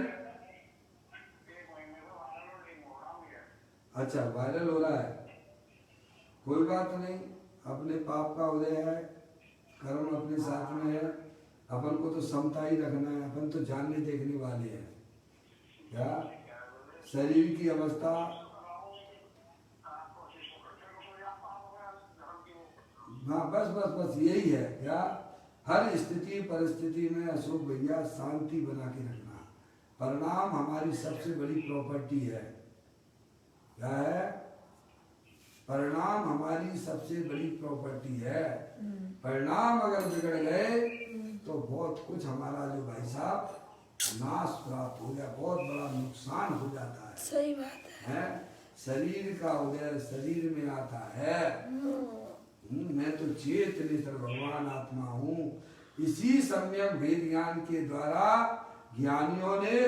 अच्छा वायरल हो रहा है, कोई बात नहीं। अपने पाप का उदय है, कर्म अपने साथ में है, अपन को तो समता ही रखना है। अपन तो जानने देखने वाले हैं। क्या शरीर की अवस्था हाँ बस बस बस यही है। क्या हर स्थिति परिस्थिति में अशोक भैया शांति बना के रखना। परिणाम हमारी सबसे बड़ी प्रॉपर्टी है। क्या है? परिणाम हमारी सबसे बड़ी प्रॉपर्टी है। परिणाम अगर बिगड़ गए तो बहुत कुछ हमारा जो भाई साहब नाश प्राप्त हो गया, बहुत बड़ा नुकसान हो जाता है। सही बात है। शरीर का उदय शरीर में आता है। मैं तो चेतनेतर भगवान आत्मा हूँ। इसी सम्यक वेद ज्ञान के द्वारा ज्ञानियों ने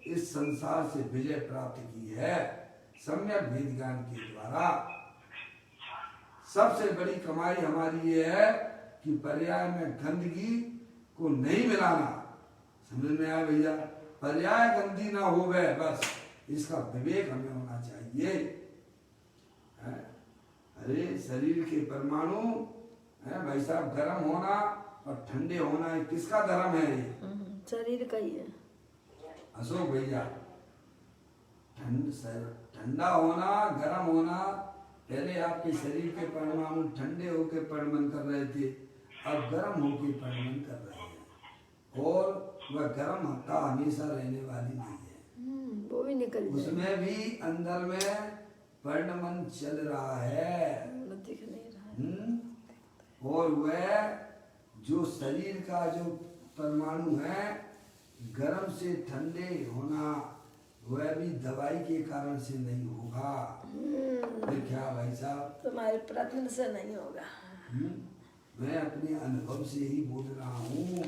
इस संसार से विजय प्राप्त की है। सम्यक वेद ज्ञान के द्वारा सबसे बड़ी कमाई हमारी ये है कि पर्याय में गंदगी को नहीं मिलाना। समझ में आया भैया? पर्याय गंदी ना हो गए, बस इसका विवेक हमें होना चाहिए। है? अरे शरीर के परमाणु है भाई साहब, गर्म होना और ठंडे होना है, किसका धर्म है ये? शरीर का ही है अशोक भैया। ठंडा होना गर्म होना, पहले आपके शरीर के परमाणु ठंडे होकर परिणमन कर रहे थे, अब गर्म होकर परिणमन कर रहे हैं। और वह गर्म हत्ता हमेशा रहने वाली नहीं है, वो भी निकल जाए। उसमें भी अंदर में परिणमन चल रहा है। दिख नहीं रहा। और वह जो शरीर का जो परमाणु है, गर्म से ठंडे होना, वह भी दवाई के कारण से नहीं होगा। क्या भाई साहब? तुम्हारे प्रयत्न से नहीं होगा। मैं अपने अनुभव से ही बोल रहा हूँ।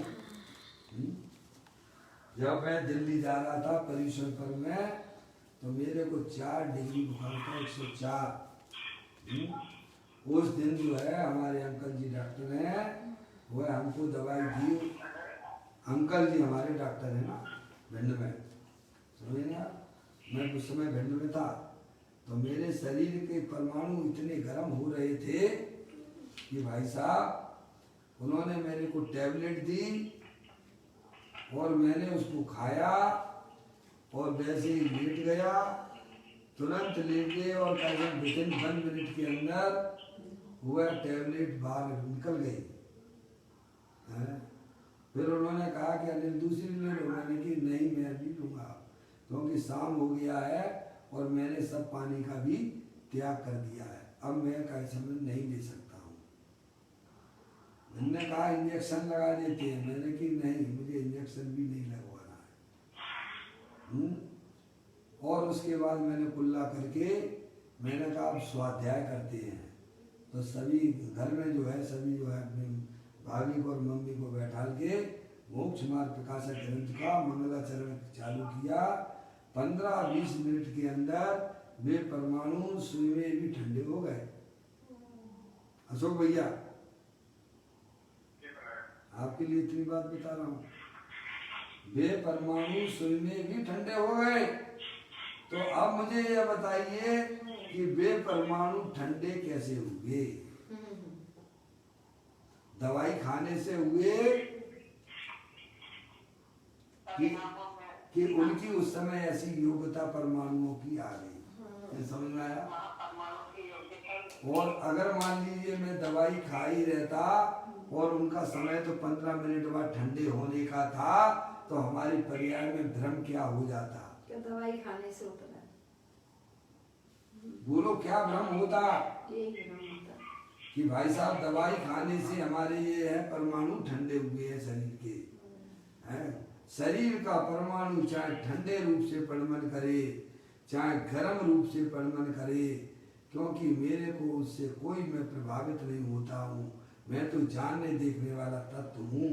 जब मैं दिल्ली जा रहा था पर्यूषण पर में, तो मेरे को 4 डिग्री बुखार था, 104। उस दिन जो है हमारे अंकल जी डॉक्टर हैं, वह हमको दवाई दी। अंकल जी हमारे डॉक्टर हैं ना भिंड में, समझे ना? मैं उस समय भिंड में था, तो मेरे शरीर के परमाणु इतने गर्म हो रहे थे कि भाई साहब उन्होंने मेरे को टैबलेट दी और मैंने उसको खाया और वैसे ही लेट गया। तुरंत लेट गए और विदिन 1 मिनट के अंदर वह टैबलेट बाहर निकल गई है। फिर उन्होंने कहा कि अनिल दूसरी ले लो। मैंने कि नहीं, मैं नहीं लूँगा, क्योंकि शाम हो गया है और मैंने सब पानी का भी त्याग कर दिया है, अब मैं कैल्शियम नहीं ले सकता हूँ। मैंने कहा इंजेक्शन लगा देते हैं। मैंने कि नहीं, मुझे इंजेक्शन भी नहीं लगवाना है। और उसके बाद मैंने कुल्ला करके मैंने कहा अब स्वाध्याय करते हैं। तो सभी घर में जो है सभी जो है अपनी भाभी को और मम्मी को बैठा के मोक्ष मार्ग प्रकाशक ग्रंथ का मंगलाचरण चालू किया। 15-20 मिनट के अंदर वे परमाणु सुई में भी ठंडे हो गए। अशोक भैया, आपके लिए इतनी बात बता रहा हूँ, वे परमाणु सुई में भी ठंडे हो गए। तो अब मुझे यह बताइए कि वे परमाणु ठंडे कैसे हुए? दवाई खाने से हुए कि उनकी उस समय ऐसी योग्यता परमाणुओं की आ गई? समझ में आया? और अगर मान लीजिए मैं दवाई खा ही रहता और उनका समय तो 15 मिनट बाद ठंडे होने का था, तो हमारी पर्याय में भ्रम क्या हो जाता? क्या दवाई खाने से होता है? बोलो, क्या भ्रम होता? यही भ्रम होता कि भाई साहब दवाई खाने से हमारे ये है परमाणु ठंडे हुए हैं शरीर के। हैं? शरीर का परमाणु चाहे ठंडे रूप से परिणमन करे चाहे गर्म रूप से परिणमन करे, क्योंकि मेरे को उससे कोई मैं प्रभावित नहीं होता हूँ, मैं तो जानने देखने वाला तत्व हूँ।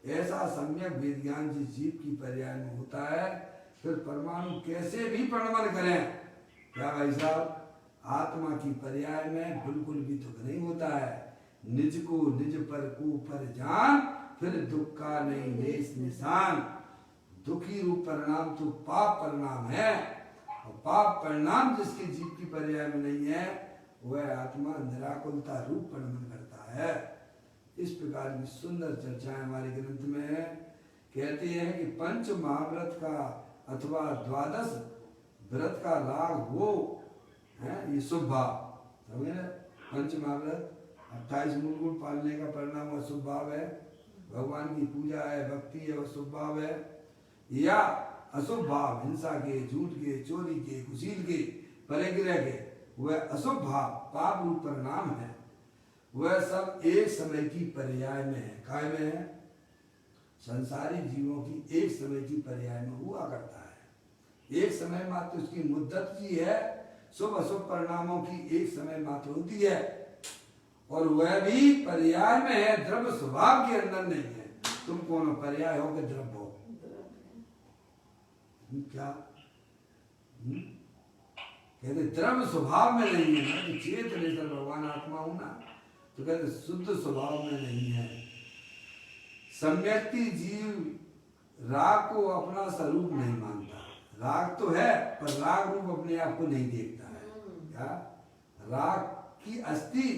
ऐसा सम्यक विज्ञान जिस जीव की पर्याय में होता है, फिर परमाणु कैसे भी परिणमन करें, क्या भाई साहब आत्मा की पर्याय में बिल्कुल भी दुख नहीं होता है। निज को निज पर को पर जान, फिर दुख का नहीं लेस निशान। दुखी रूप परिणाम तो पाप परिणाम है, और पाप परिणाम जिसके जीव की पर्याय में नहीं है, वह आत्मा निराकुलता रूप परिणमन करता है। इस प्रकार की सुंदर चर्चाएं हमारे ग्रंथ में है। कहते हैं कि पंच महाव्रत का अथवा 12 व्रत का राग हो है, ये शुभ भाव समझे ना। पंच महाव्रत 28 मूल गुण पालने का परिणाम वह शुभ भाव है, भगवान की पूजा है, भक्ति है, वह शुभ भाव है। या अशुभ भाव हिंसा के, झूठ के, चोरी के, कुशील के, परिग्रह के, वह अशुभ भाव पाप रूप परिणाम है। वह सब एक समय की पर्याय में है। काय में है? संसारी जीवों की एक समय की पर्याय में हुआ करता है। एक समय मात्र उसकी मुद्दत की है, शुभ अशुभ परिणामों की एक समय मात्र होती है, और वह भी पर्याय में है, द्रव्य स्वभाव के अंदर नहीं है। तुम कौन पर्याय हो कि द्रव्य हो? क्या कहते द्रव्य स्वभाव में नहीं है ना, तो चेत लेकर भगवान आत्मा हूं ना, तो कहते शुद्ध स्वभाव में नहीं है। सम्यक्ति जीव राग को अपना स्वरूप नहीं मानता। राग तो है पर राग रूप अपने आप को नहीं देखता है। क्या राग की अस्थि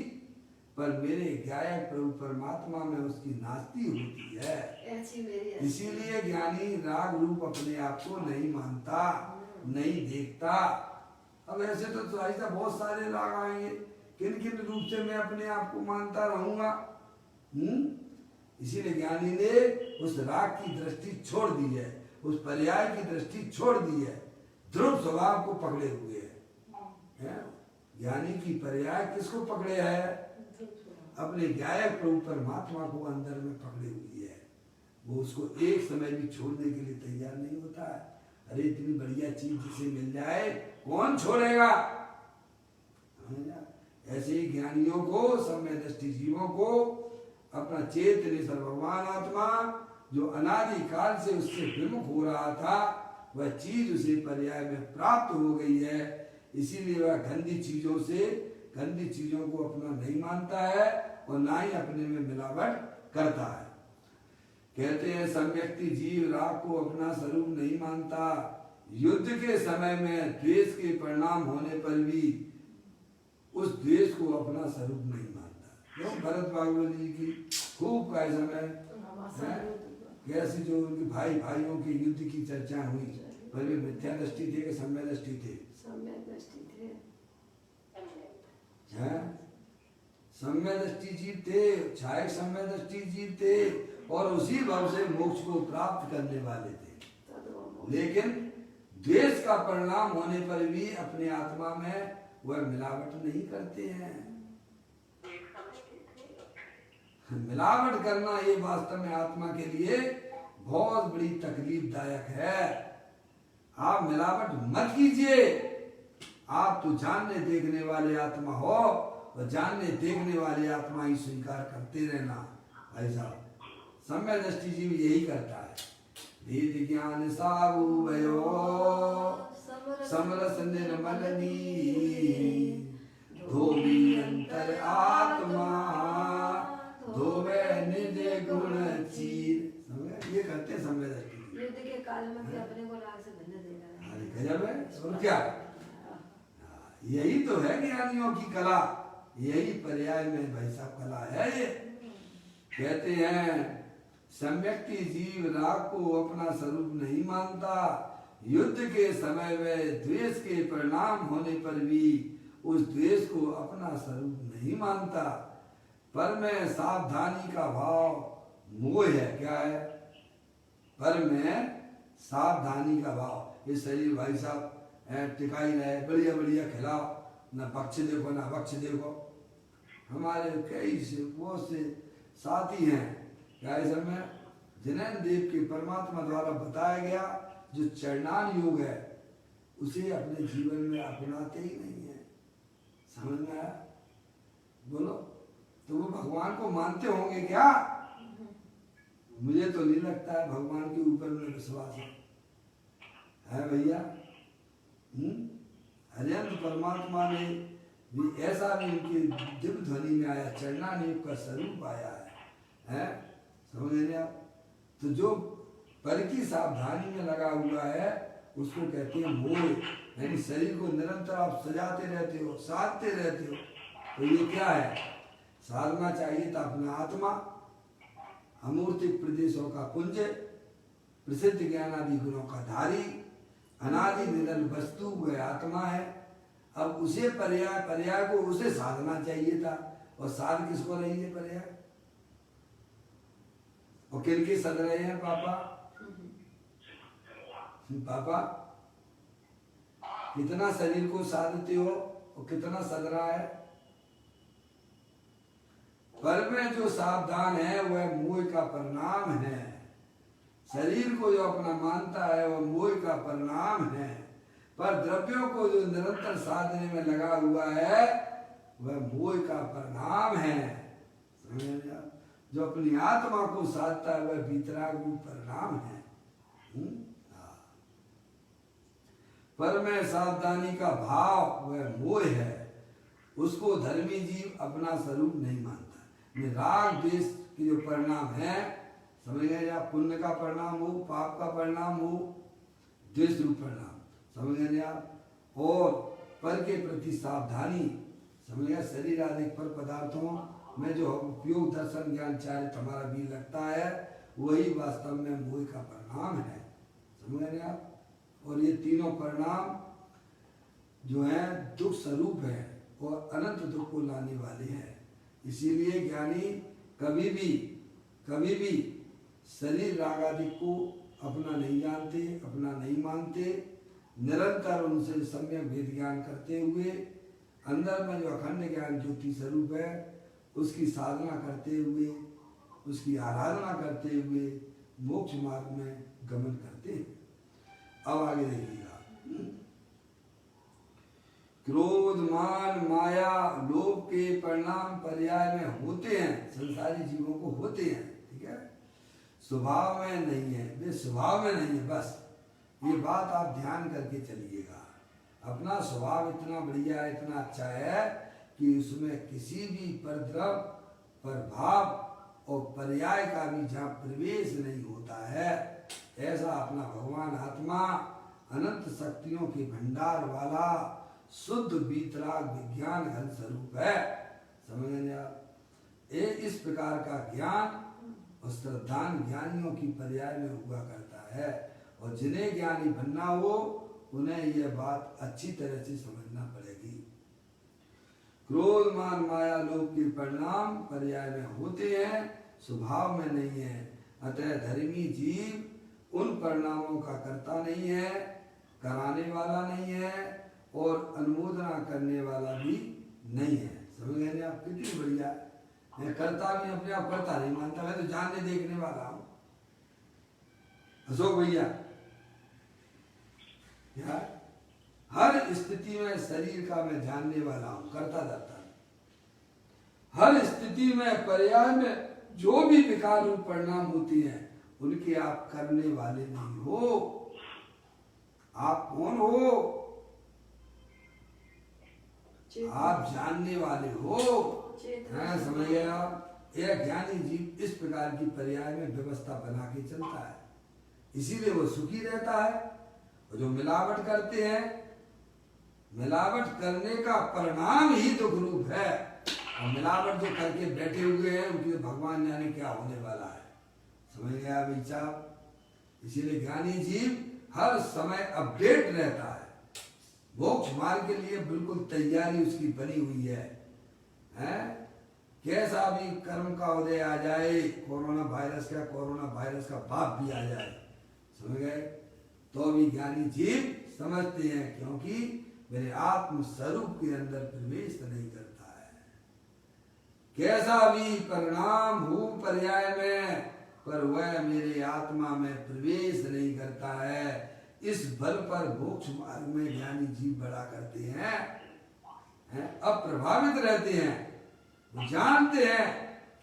पर मेरे गायक प्रभु परमात्मा में उसकी नास्ति होती है। इसीलिए ज्ञानी राग रूप अपने आप को नहीं मानता, नहीं देखता। अब ऐसे तो ऐसा बहुत सारे राग आएंगे, किन किन रूप से मैं अपने आप को मानता रहूंगा। इसीलिए ज्ञानी ने उस राग की दृष्टि छोड़ दी है, उस पर्याय की दृष्टि छोड़ दी है, ध्रुव स्वभाव को पकड़े हुए है। ज्ञानी की पर्याय किसको पकड़े है? अपने गायक प्रभु परमात्मा को अंदर में पकड़े हुई है। वो उसको एक समय भी छोड़ने के लिए तैयार नहीं होता है। अरे इतनी बढ़िया चीज जिसे मिल जाए कौन छोड़ेगा? ऐसे ही ज्ञानियों को, सम्य दृष्टि जीवों को अपना चेतन भगवान आत्मा जो अनादि काल से उससे विमुख हो रहा था, वह चीज उसे पर्याय में प्राप्त हो गई है। इसीलिए वह गंदी चीजों को अपना नहीं मानता है और ना ही अपने में मिलावट करता है। कहते हैं सम्यक्ति जीव राग को अपना स्वरूप नहीं मानता। युद्ध के समय में द्वेष के परिणाम होने पर भी उस द्वेष को अपना स्वरूप नहीं मानता। क्यों? भरत भागवत जी की खूब का समय कैसे जो उनके भाइयों के युद्ध की चर्चा हुई, पर वे मिथ्या दृष्टि थे कि सम्य दृष्टि थे? सम्यक दृष्टि जीव थे, छायक सम्यक दृष्टि जीव थे और उसी भाव से मोक्ष को प्राप्त करने वाले थे। लेकिन द्वेष का परिणाम होने पर भी अपने आत्मा में वह मिलावट नहीं करते हैं। मिलावट करना ये वास्तव में आत्मा के लिए बहुत बड़ी तकलीफदायक है। आप मिलावट मत कीजिए। आप तो जानने देखने वाले आत्मा हो और जानने देखने वाले आत्मा ही स्वीकार करते रहना। ऐसा सम्यक दृष्टि जीव यही करता है। वेद ज्ञान साहु भयो समरस निर्मलनी धोबी अंतर आत्मा धोवे निज गुण चीर। ये करते सम्यक दृष्टि। युद्ध के काल में भी अपने को राग से भिन्न देगा। अरे गजब है। और क्या, यही तो है ज्ञानियों की कला। यही पर्याय में भाई साहब कला है। ये कहते हैं सम्यक्ति जीव राग को अपना स्वरूप नहीं मानता। युद्ध के समय में द्वेष के परिणाम होने पर भी उस द्वेष को अपना स्वरूप नहीं मानता। पर में सावधानी का भाव मोह है। क्या है? पर में सावधानी का भाव। ये शरीर भाई साहब टिकाई रहे, बढ़िया बढ़िया खिलाओ, न पक्ष देखो ना पक्ष देखो। हमारे कई से वो से साथी हैं क्या इस समय जिन्हें देव के परमात्मा द्वारा बताया गया जो चरणान योग है उसे अपने जीवन में अपनाते ही नहीं है। समझ में आया? बोलो, तो वो भगवान को मानते होंगे क्या? मुझे तो नहीं लगता है भगवान के ऊपर में विश्वास है भैया। हरियंत परमात्मा ने भी ऐसा भी उनकी दिव्य ध्वनि में आया, चरणान का स्वरूप आया है? समझ रहे आप? तो जो पर की सावधानी में लगा हुआ है उसको कहते हैं मोह। यानी शरीर को निरंतर आप सजाते रहते हो, साधते रहते हो। तो ये क्या है? साधना चाहिए था अपना आत्मा, अमूर्तिक प्रदेशों का पुंज, प्रसिद्ध ज्ञान आदि गुणों का धारी, अनादि निरल वस्तु वह आत्मा है। अब उसे पर्याय को उसे साधना चाहिए था। और साध किसको रही है पर्याय? और किनके सद रहे हैं पापा? पापा कितना शरीर को साधते हो और कितना सद रहा है? पर में जो सावधान है वह मोह का परिणाम है। शरीर को जो अपना मानता है वह मोह का परिणाम है। पर द्रव्यों को जो निरंतर साधने में लगा हुआ है वह मोह का परिणाम है। समझ लिया? जो अपनी आत्मा को साधता है वह वितराग परिणाम है। पर में सावधानी का भाव वह मोह है। उसको धर्मी जीव अपना स्वरूप नहीं मानता। राग द्वेष के जो परिणाम है, समझ गए? या पुण्य का परिणाम हो, पाप का परिणाम हो, द्वेष रूप परिणाम, समझ गए आप? और पर के प्रति सावधानी, समझ गए? शरीर आदि पर पदार्थों में जो उपयोग दर्शन ज्ञान चारित्र हमारा भी लगता है वही वास्तव में मोह का परिणाम है। समझ गए आप? और ये तीनों परिणाम जो है दुख स्वरूप है और अनंत दुख को लाने वाले हैं। इसीलिए ज्ञानी कभी भी शरीर राग आदि को अपना नहीं जानते, अपना नहीं मानते। निरंतर उनसे सम्यक वेद ज्ञान करते हुए अंदर में जो अखंड ज्ञान ज्योति स्वरूप है उसकी साधना करते हुए, उसकी आराधना करते हुए मोक्ष मार्ग में गमन करते हैं। अब आगे देखिएगा। क्रोध, मान, माया, लोभ के परिणाम पर्याय में होते हैं, संसारी जीवों को होते हैं। ठीक है? स्वभाव में नहीं है, वे स्वभाव में नहीं है। बस ये बात आप ध्यान करके चलिएगा। अपना स्वभाव इतना बढ़िया है, इतना अच्छा है कि उसमें किसी भी परद्रव, प्रभाव और पर्याय का भी जहाँ प्रवेश नहीं होता है, ऐसा अपना भगवान आत्मा अनंत शक्तियों के भंडार वाला शुद्ध वीतराग विज्ञान घन स्वरूप है। समझ गए आप? इस प्रकार का ज्ञान और श्रद्धान ज्ञानियों की पर्याय में हुआ करता है। और जिन्हें ज्ञानी बनना हो उन्हें यह बात अच्छी तरह से समझना पड़ेगी। क्रोध मान माया लोभ के परिणाम पर्याय में होते हैं, स्वभाव में नहीं है। अतः धर्मी जीव उन परिणामों का कर्ता नहीं है, कराने वाला नहीं है और अनुमोदना करने वाला भी नहीं है। समझ गए ना आप? कितनी बढ़िया है। मैं करता भी अपने आप करता नहीं मानता, मैं तो जानने देखने वाला हूँ। अशोक भैया यार, हर स्थिति में शरीर का मैं जानने वाला हूँ, करता जाता है। हर स्थिति में पर्याय में जो भी विकार रूप परिणाम होती हैं उनके आप करने वाले नहीं हो। आप कौन हो? आप जानने वाले हो। हाँ, समझ गए आप? एक ज्ञानी जीव इस प्रकार की पर्याय में व्यवस्था बना के चलता है, इसीलिए वो सुखी रहता है। और जो मिलावट करते हैं, मिलावट करने का परिणाम ही दुख रूप है। और मिलावट जो करके बैठे हुए हैं उनकी भगवान जाने क्या होने वाला है। समझ गया भाई साहब? इसीलिए ज्ञानी जीव हर समय अपडेट रहता है, मोक्ष मार्ग के लिए बिल्कुल तैयारी उसकी बनी हुई है। कैसा भी कर्म का उदय आ जाए, कोरोना वायरस का पाप भी आ जाए, समझ गए, तो भी ज्ञानी जीव समझते हैं, क्योंकि मेरे आत्म स्वरूप के अंदर प्रवेश नहीं करता है। कैसा भी परिणाम हो पर्याय में, पर वह मेरे आत्मा में प्रवेश नहीं करता है। इस बल पर मोक्ष मार्ग में ज्ञानी जीव बड़ा करते हैं, अप्रभावित रहते हैं। वो जानते हैं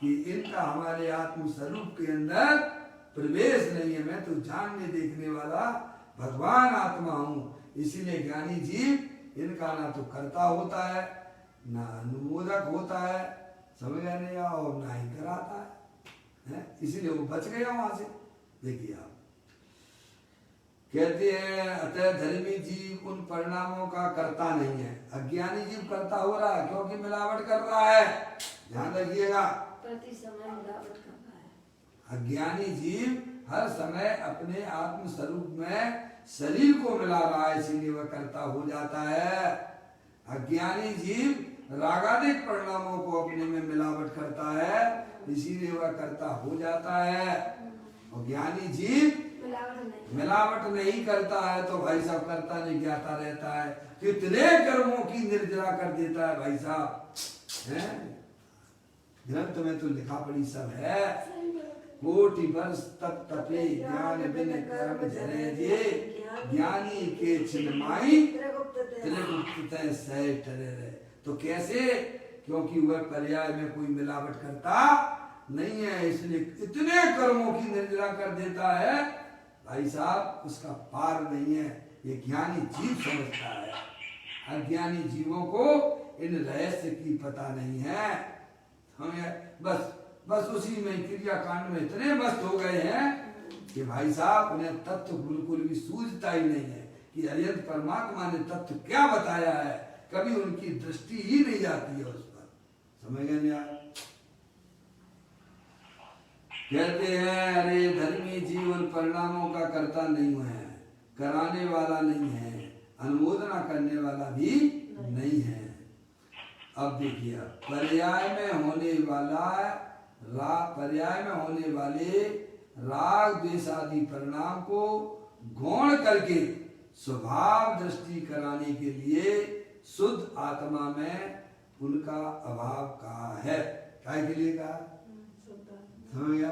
कि इनका हमारे आत्म स्वरूप के अंदर प्रवेश नहीं है। मैं तो जानने देखने वाला भगवान आत्मा हूँ। इसीलिए ज्ञानी जीव इनका ना तो कर्ता होता है, ना अनुमोदक होता है, समझ नहीं, और ना ही कराता है। इसीलिए वो बच गया वहां से। देखिए आप कहते हैं, अतः धर्मी जीव उन परिणामों का कर्ता नहीं है। अज्ञानी जीव कर्ता हो रहा है, क्योंकि मिलावट कर रहा है। ध्यान रखिएगा, प्रति समय मिलावट कर रहा है। अज्ञानी जीव हर समय अपने आत्म स्वरूप में शरीर को मिला रहा है, इसीलिए वह कर्ता हो जाता है। अज्ञानी जीव रागादिक परिणामों को अपने में मिलावट करता है, इसीलिए वह कर्ता हो जाता है। और ज्ञानी जीव मिलावट नहीं करता है, तो भाई साहब करता नहीं, ज्ञाता रहता है। कितने कर्मों की निर्जरा कर देता है भाई साहब, ग्रंथ में तो लिखा पड़ी सब है। कोटि वर्ष तप तपे ज्ञान बिन कर्म जरे जे, ज्ञानी के चिन्माई त्रिगुप्त सह ठहरे रहे। तो कैसे? क्योंकि वह पर्याय में कोई मिलावट करता नहीं है, इसलिए इतने कर्मों की निर्जरा कर देता है भाई साहब, उसका पार नहीं है। ये ज्ञानी जीव समझता है, अज्ञानी जीवों को इन रहस्य की पता नहीं है। हमें बस उसी में क्रिया कांड में इतने मस्त हो गए हैं कि भाई साहब उन्हें तत्व बिल्कुल भी सूझता ही नहीं है कि अरिहंत परमात्मा ने तत्व क्या बताया है। कभी उनकी दृष्टि ही नहीं जाती है उस पर। समझ गए नहीं आप? कहते हैं, अरे धर्मी जीवन परिणामों का कर्ता नहीं है, कराने वाला नहीं है, अनुमोदना करने वाला भी नहीं है। अब देखिए, पर्याय में होने वाले राग द्वेष आदि परिणाम को गौण करके स्वभाव दृष्टि कराने के लिए शुद्ध आत्मा में उनका अभाव कहा है। क्या के लिए कहा? समझ गया?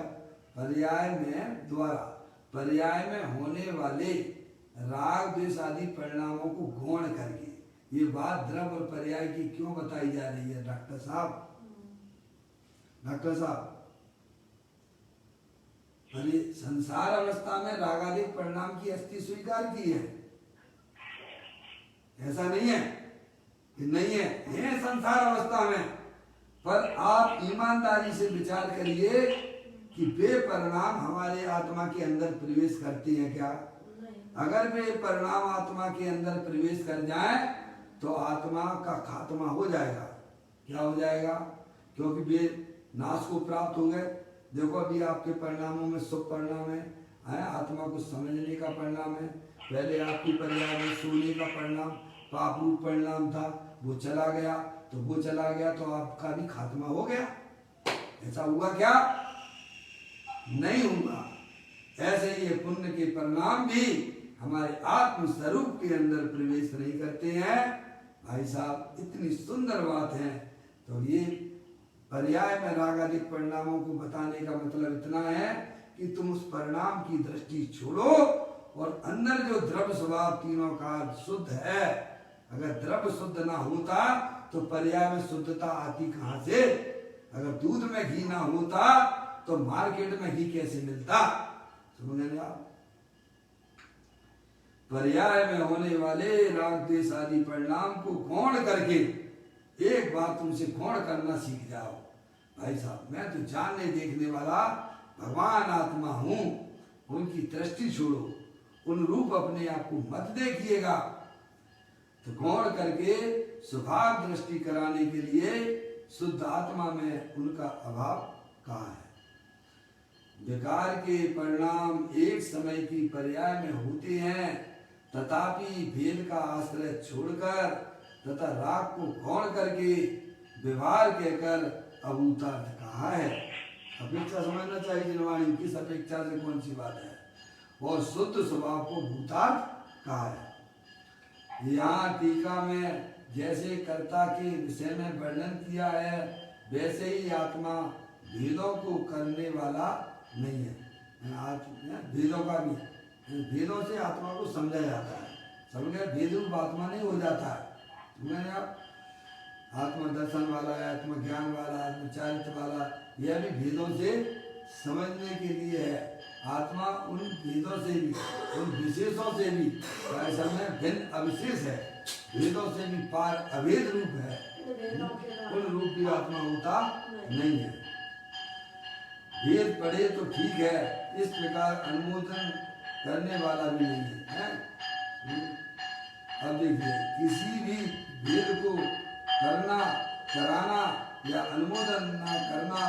पर्याय में द्वारा पर्याय में होने वाले राग द्वेष आदि परिणामों को गौण करके, ये बात द्रव और पर्याय की क्यों बताई जा रही है डॉक्टर साहब? डॉक्टर साहब, अरे संसार अवस्था में रागादिक परिणाम की अस्थि स्वीकार की है, ऐसा नहीं है कि नहीं है, ये संसार अवस्था में। पर आप ईमानदारी से विचार करिए कि वे परिणाम हमारे आत्मा के अंदर प्रवेश करते हैं क्या? अगर वे परिणाम आत्मा के अंदर प्रवेश कर जाए तो आत्मा का खात्मा हो जाएगा। क्या हो जाएगा? क्योंकि वे नाश को प्राप्त हो गए। देखो अभी आपके परिणामों में शुभ परिणाम है, आत्मा को समझने का परिणाम है। पहले आपकी पर्याय में सोने का परिणाम पाप रूप परिणाम था, वो चला गया। तो वो चला गया तो आपका भी खात्मा हो गया। ऐसा हुआ क्या? नहीं हुआ। ऐसे ही ये पुण्य के परिणाम भी हमारे आत्म स्वरूप के अंदर प्रवेश नहीं करते हैं। भाई साहब इतनी सुंदर बात है। तो ये पर्याय में राग आदि परिणामों को बताने का मतलब इतना है कि तुम उस परिणाम की दृष्टि छोड़ो और अंदर जो द्रव्य स्वभाव तीनों का शुद्ध है, अगर द्रव्य शुद्ध ना होता तो पर्याय में शुद्धता आती कहां से? अगर दूध में घी ना होता तो मार्केट में घी कैसे मिलता? समझे आप? पर्याय में होने वाले राग द्वेष आदि परिणाम को गौण करके एक बार तुमसे गौण करना सीख जाओ। भाई साहब मैं तो जानने देखने वाला भगवान आत्मा हूं, उनकी दृष्टि छोड़ो, उन रूप अपने आप को मत देखिएगा। तो गौण करके स्वभाव दृष्टि कराने के लिए शुद्ध आत्मा में उनका अभाव कहा है। विकार के परिणाम एक समय की पर्याय में होते हैं, तथापि भेद का आश्रय छोड़कर तथा राग को गौण करके व्यवहार कहकर अभूतार्थ कहा है। अपेक्षा समझना चाहिए जिनवाणी, किस अपेक्षा से कौन सी बात है। और शुद्ध स्वभाव को भूतार्थ कहा है। यहाँ टीका में जैसे कर्ता के विषय में वर्णन किया है वैसे ही आत्मा भेदों को करने वाला नहीं है। भेदों का भी, भेदों से आत्मा को समझा जाता है। समझ गए? भेद रूप आत्मा नहीं हो जाता है। मैंने आप आत्मा दर्शन वाला है, आत्मा ज्ञान वाला, आत्मा चारित्र वाला, यह भी भेदों से समझने के लिए है। आत्मा उन भेदों से भी, उन विशेषों से भी में भिन्न अविशेष है, भेदों से भी पार अभेद रूप है। उन रूप की आत्मा होता नहीं है। भेद पढ़े तो ठीक है, इस प्रकार अनुमोदन करने वाला भी नहीं है। अब देखिए किसी भी भेद को करना, कराना या अनुमोदन न करना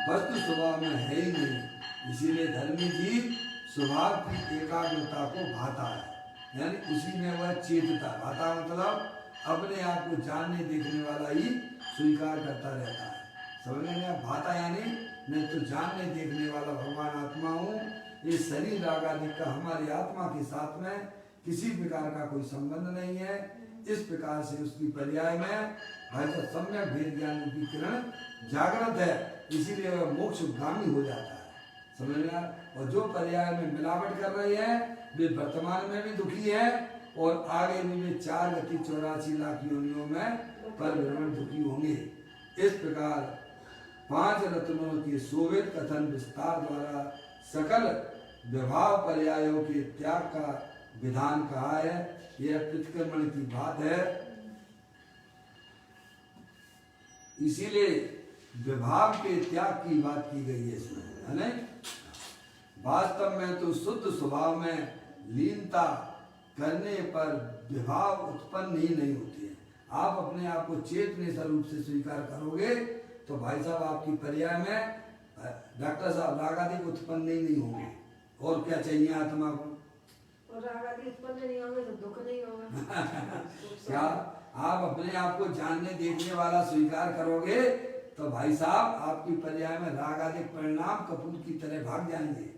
वस्तु स्वभाव में है ही नहीं। इसीलिए धर्मी जीव स्वभाव की एकाग्रता को भाता है, यानी उसी में वह चेतता। भाता मतलब अपने आप को जानने देखने वाला ही स्वीकार करता रहता है। समझ में आप? भाता यानी मैं तो जानने देखने वाला भगवान आत्मा हूँ। ये शरीर राग आदि का हमारी आत्मा के साथ में किसी प्रकार का कोई संबंध नहीं है। इस प्रकार से उसकी पर्याय में भाई तो सम्यक भेद ज्ञान की किरण जागृत है, इसीलिए वह मोक्षगामी हो जाता है। समझ में? और जो पर्याय में मिलावट कर रहे हैं वे वर्तमान में भी दुखी है और आगे भी वे 4 गति 84 लाख योनियों में परिभ्रमण दुखी होंगे। इस प्रकार 5 रत्नों के शोभित कथन विस्तार द्वारा सकल विभाव पर्यायों के त्याग का विधान कहा है। यह प्रतिक्रमण की बात है, इसीलिए विभाव के त्याग की बात की गई है इसमें, है नहीं? वास्तव में तो शुद्ध स्वभाव में लीनता करने पर विभाव उत्पन्न ही नहीं होती है। आप अपने आप को चेतने स्वरूप से स्वीकार करोगे तो भाई साहब आपकी पर्याय में डॉक्टर साहब राग आदि उत्पन्न नहीं होंगे। और क्या चाहिए आत्मा को? और राग आदि उत्पन्न नहीं होंगे तो दुख नहीं होगा। क्या आप अपने आप को जानने देखने वाला स्वीकार करोगे तो भाई साहब आपकी पर्याय में राग आदि परिणाम कपूर की तरह भाग जाएंगे।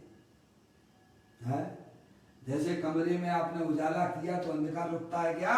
है? जैसे कमरे में आपने उजाला किया तो अंधकार रुकता है क्या?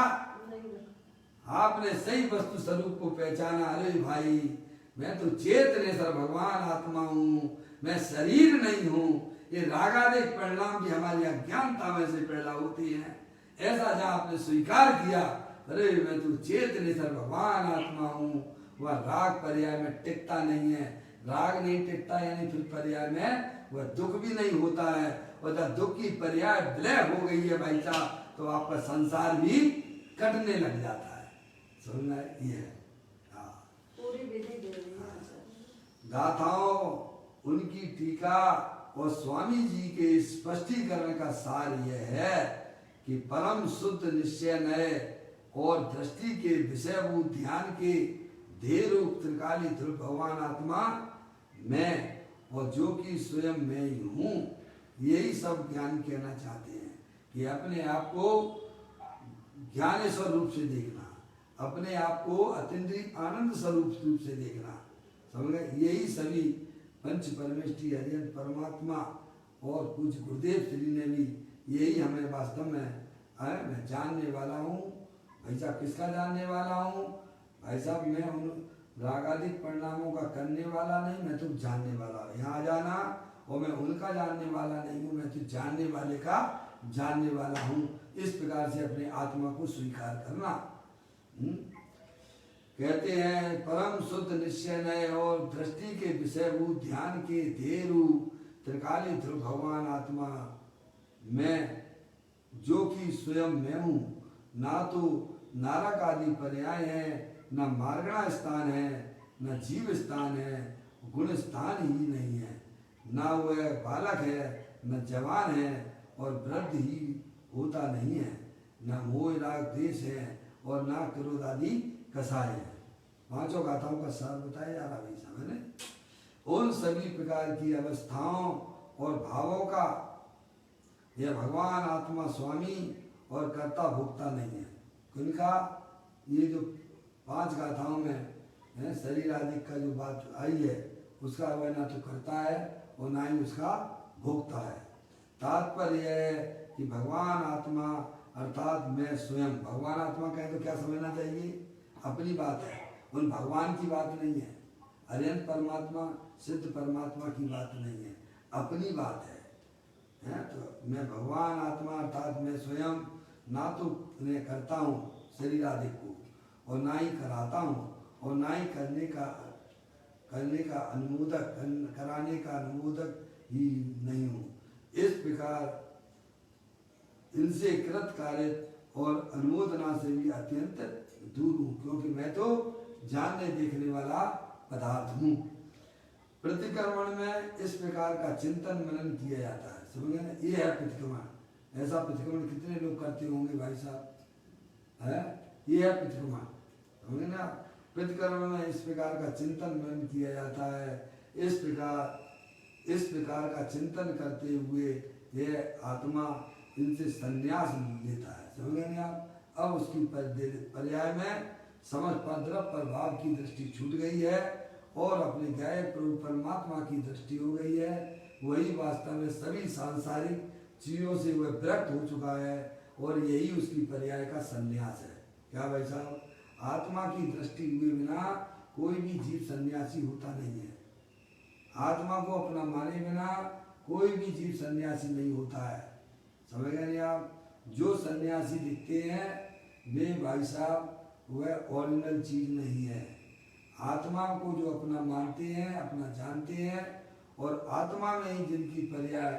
आपने सही वस्तु स्वरूप को पहचाना, अरे भाई मैं तो चेतनेश्वर भगवान आत्मा हूँ, मैं शरीर नहीं हूँ। ये रागादिक परिणाम भी हमारी अज्ञानता में से पैदा होती है। ऐसा जहाँ आपने स्वीकार किया, अरे मैं तो चेतनेश्वर भगवान आत्मा हूँ, वह राग पर्याय में टिकता नहीं है। राग नहीं टिकता यानी फिर पर्याय में वह दुख भी नहीं होता है। और जब दुख की पर्याय विलय हो गई है भाई साहब तो आपका संसार भी कटने लग जाता है। समझना ये है। पूरी विधि दे रही है। गाथाओं, उनकी टीका और स्वामी जी के स्पष्टीकरण का सार यह है कि परम शुद्ध निश्चय नए और दृष्टि के विषयभूत ध्यान के ध्येय रूप त्रिकाली ध्रुव भगवान आत्मा मैं और जो कि स्वयं मैं ही हूँ, यही सब ज्ञान कहना चाहते हैं कि अपने आप को ज्ञानेश्वर रूप से देखना, अपने आप को अतीन्द्रिय आनंद स्वरूप रूप से देखना, समझ गए। यही सभी पंच परमेष्टि हरिहर परमात्मा और पूज्य गुरुदेव श्री ने भी यही हमें वास्तव में मैं जानने वाला हूँ। भाई साहब किसका जानने वाला हूँ? भाई साहब मैं उन रागादिक परिणामों का करने वाला नहीं, मैं तो जानने वाला हूँ। यहाँ जाना और मैं उनका जानने वाला नहीं हूँ, मैं तो जानने वाले का जानने वाला हूँ। इस प्रकार से अपने आत्मा को स्वीकार करना। कहते हैं परम शुद्ध निश्चय नय और दृष्टि के विषयभूत ध्यान के धेरु त्रिकाली ध्रुव भगवान आत्मा मैं, जो कि स्वयं मैं हूँ। ना तो नारक आदि पर्याय है, न मार्गणा स्थान है, न जीव स्थान है, गुण स्थान ही नहीं है। ना वह बालक है, न जवान है और वृद्ध ही होता नहीं है। न मोह राग देश है और ना क्रोध आदि कसाय है। पांचों गाथाओं का सार बताया जा रहा भाई साहब ने। उन सभी प्रकार की अवस्थाओं और भावों का यह भगवान आत्मा स्वामी और कर्ता भोक्ता नहीं है। उनका ये जो 5 गाथाओं में शरीर आदि का जो बात आई है, उसका वह ना तो करता है और ना ही उसका भोगता है। तात्पर्य यह है कि भगवान आत्मा अर्थात मैं स्वयं, भगवान आत्मा कहें तो क्या समझना चाहिए? अपनी बात है, उन भगवान की बात नहीं है, अनंत परमात्मा सिद्ध परमात्मा की बात नहीं है, अपनी बात है। तो मैं भगवान आत्मा अर्थात मैं स्वयं ना तो उन्हें करता हूँ शरीर आदि को, और ना ही कराता हूँ, और ना ही करने का अनुमोदक, कराने का अनुमोदक ही नहीं हूँ। इस प्रकार इनसे कृत कार्य और अनुमोदना से भी अत्यंत दूर हूँ, क्योंकि मैं तो जानने देखने वाला पदार्थ हूँ। प्रतिक्रमण में इस प्रकार का चिंतन मनन किया जाता है, समझ गए ना? ये है प्रतिक्रमण। ऐसा प्रतिक्रमण कितने लोग करते होंगे भाई साहब? है ये है प्रतिक्रमण, समझ गए ना? प्रतिक्रमण में इस प्रकार का चिंतन मनन किया जाता है। इस प्रकार का चिंतन करते हुए यह आत्मा इनसे संन्यास लेता है, समझ गए ना आप? अब उसकी पर्याय में समझ प्रभाव की दृष्टि छूट गई है और अपने गाय प्रभु परमात्मा की दृष्टि हो गई है। वही वास्तव में सभी सांसारिक चीजों से वह विरक्त हो चुका है और यही उसकी पर्याय का संन्यास है। क्या भाई साहब? आत्मा की दृष्टि हुए बिना कोई भी जीव सन्यासी होता नहीं है। आत्मा को अपना माने बिना कोई भी जीव सन्यासी नहीं होता है, समझ गए नहीं आप? जो सन्यासी दिखते हैं वे भाई साहब वह ओरिजिनल चीज नहीं है। आत्मा को जो अपना मानते हैं, अपना जानते हैं और आत्मा में ही जिनकी पर्याय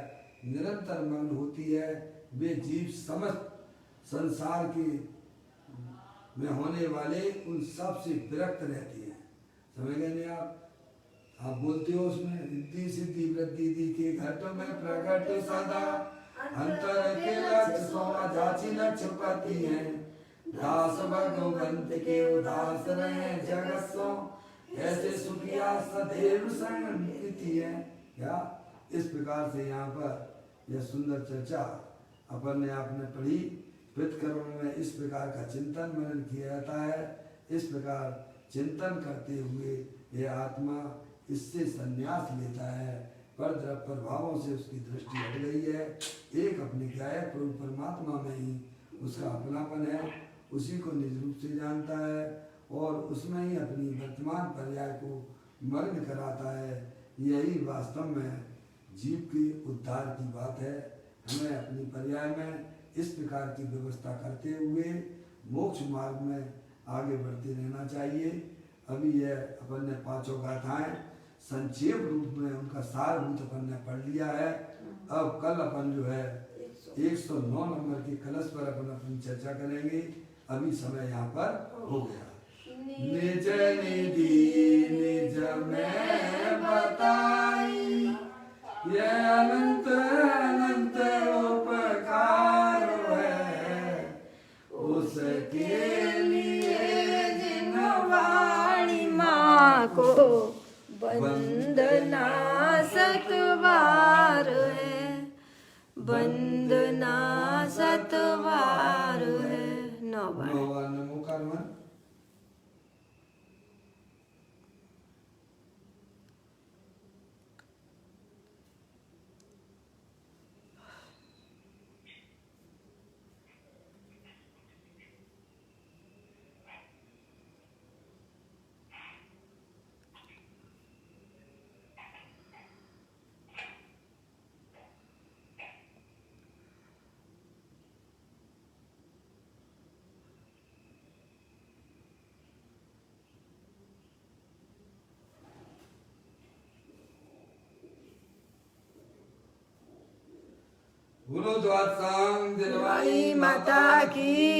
निरंतर मग्न होती है, वे जीव समस्त संसार के में होने वाले उन सब से विरक्त रहती हैं, समझ गए नहीं आप? आप बोलते हो उसमें रिद्धि सिद्धि वृद्धि दी के घट में प्रकट सदा अंतर के लक्ष्य सोना जाची न छुपाती है। दास भगवंत के उदास रहे जगत सो ऐसे सुखिया सदैव संगति है। क्या इस प्रकार से यहाँ पर यह सुंदर चर्चा अपन ने आपने पढ़ी। प्रतिक्रमण में इस प्रकार का चिंतन मनन किया जाता है। इस प्रकार चिंतन करते हुए यह आत्मा इससे संन्यास लेता है, पर प्रभावों से उसकी दृष्टि हट गई है। एक अपने गाय प्रभु परमात्मा में ही उसका अपनापन है, उसी को निज रूप से जानता है और उसमें ही अपनी वर्तमान पर्याय को मग्न कराता है। यही वास्तव में जीव के उद्धार की बात है। हमें अपनी पर्याय में इस प्रकार की व्यवस्था करते हुए मोक्ष मार्ग में आगे बढ़ते रहना चाहिए। अभी यह अपन ने 5 गाथाएं संक्षेप रूप में उनका सारभूत अपन ने पढ़ लिया है। अब कल अपन जो है 109 नंबर के कलश पर अपन अपनी चर्चा करेंगे। अभी समय यहाँ पर हो गया। निज निधि निज में बताई ये अनंत अनंत उपकार है, उसके लिए जिन वाणी माँ को वंदना सतवार है, वंदना सतवार है। नौ बार। नमो कर्मन बोलो द्वार सांग दिलवाई माता की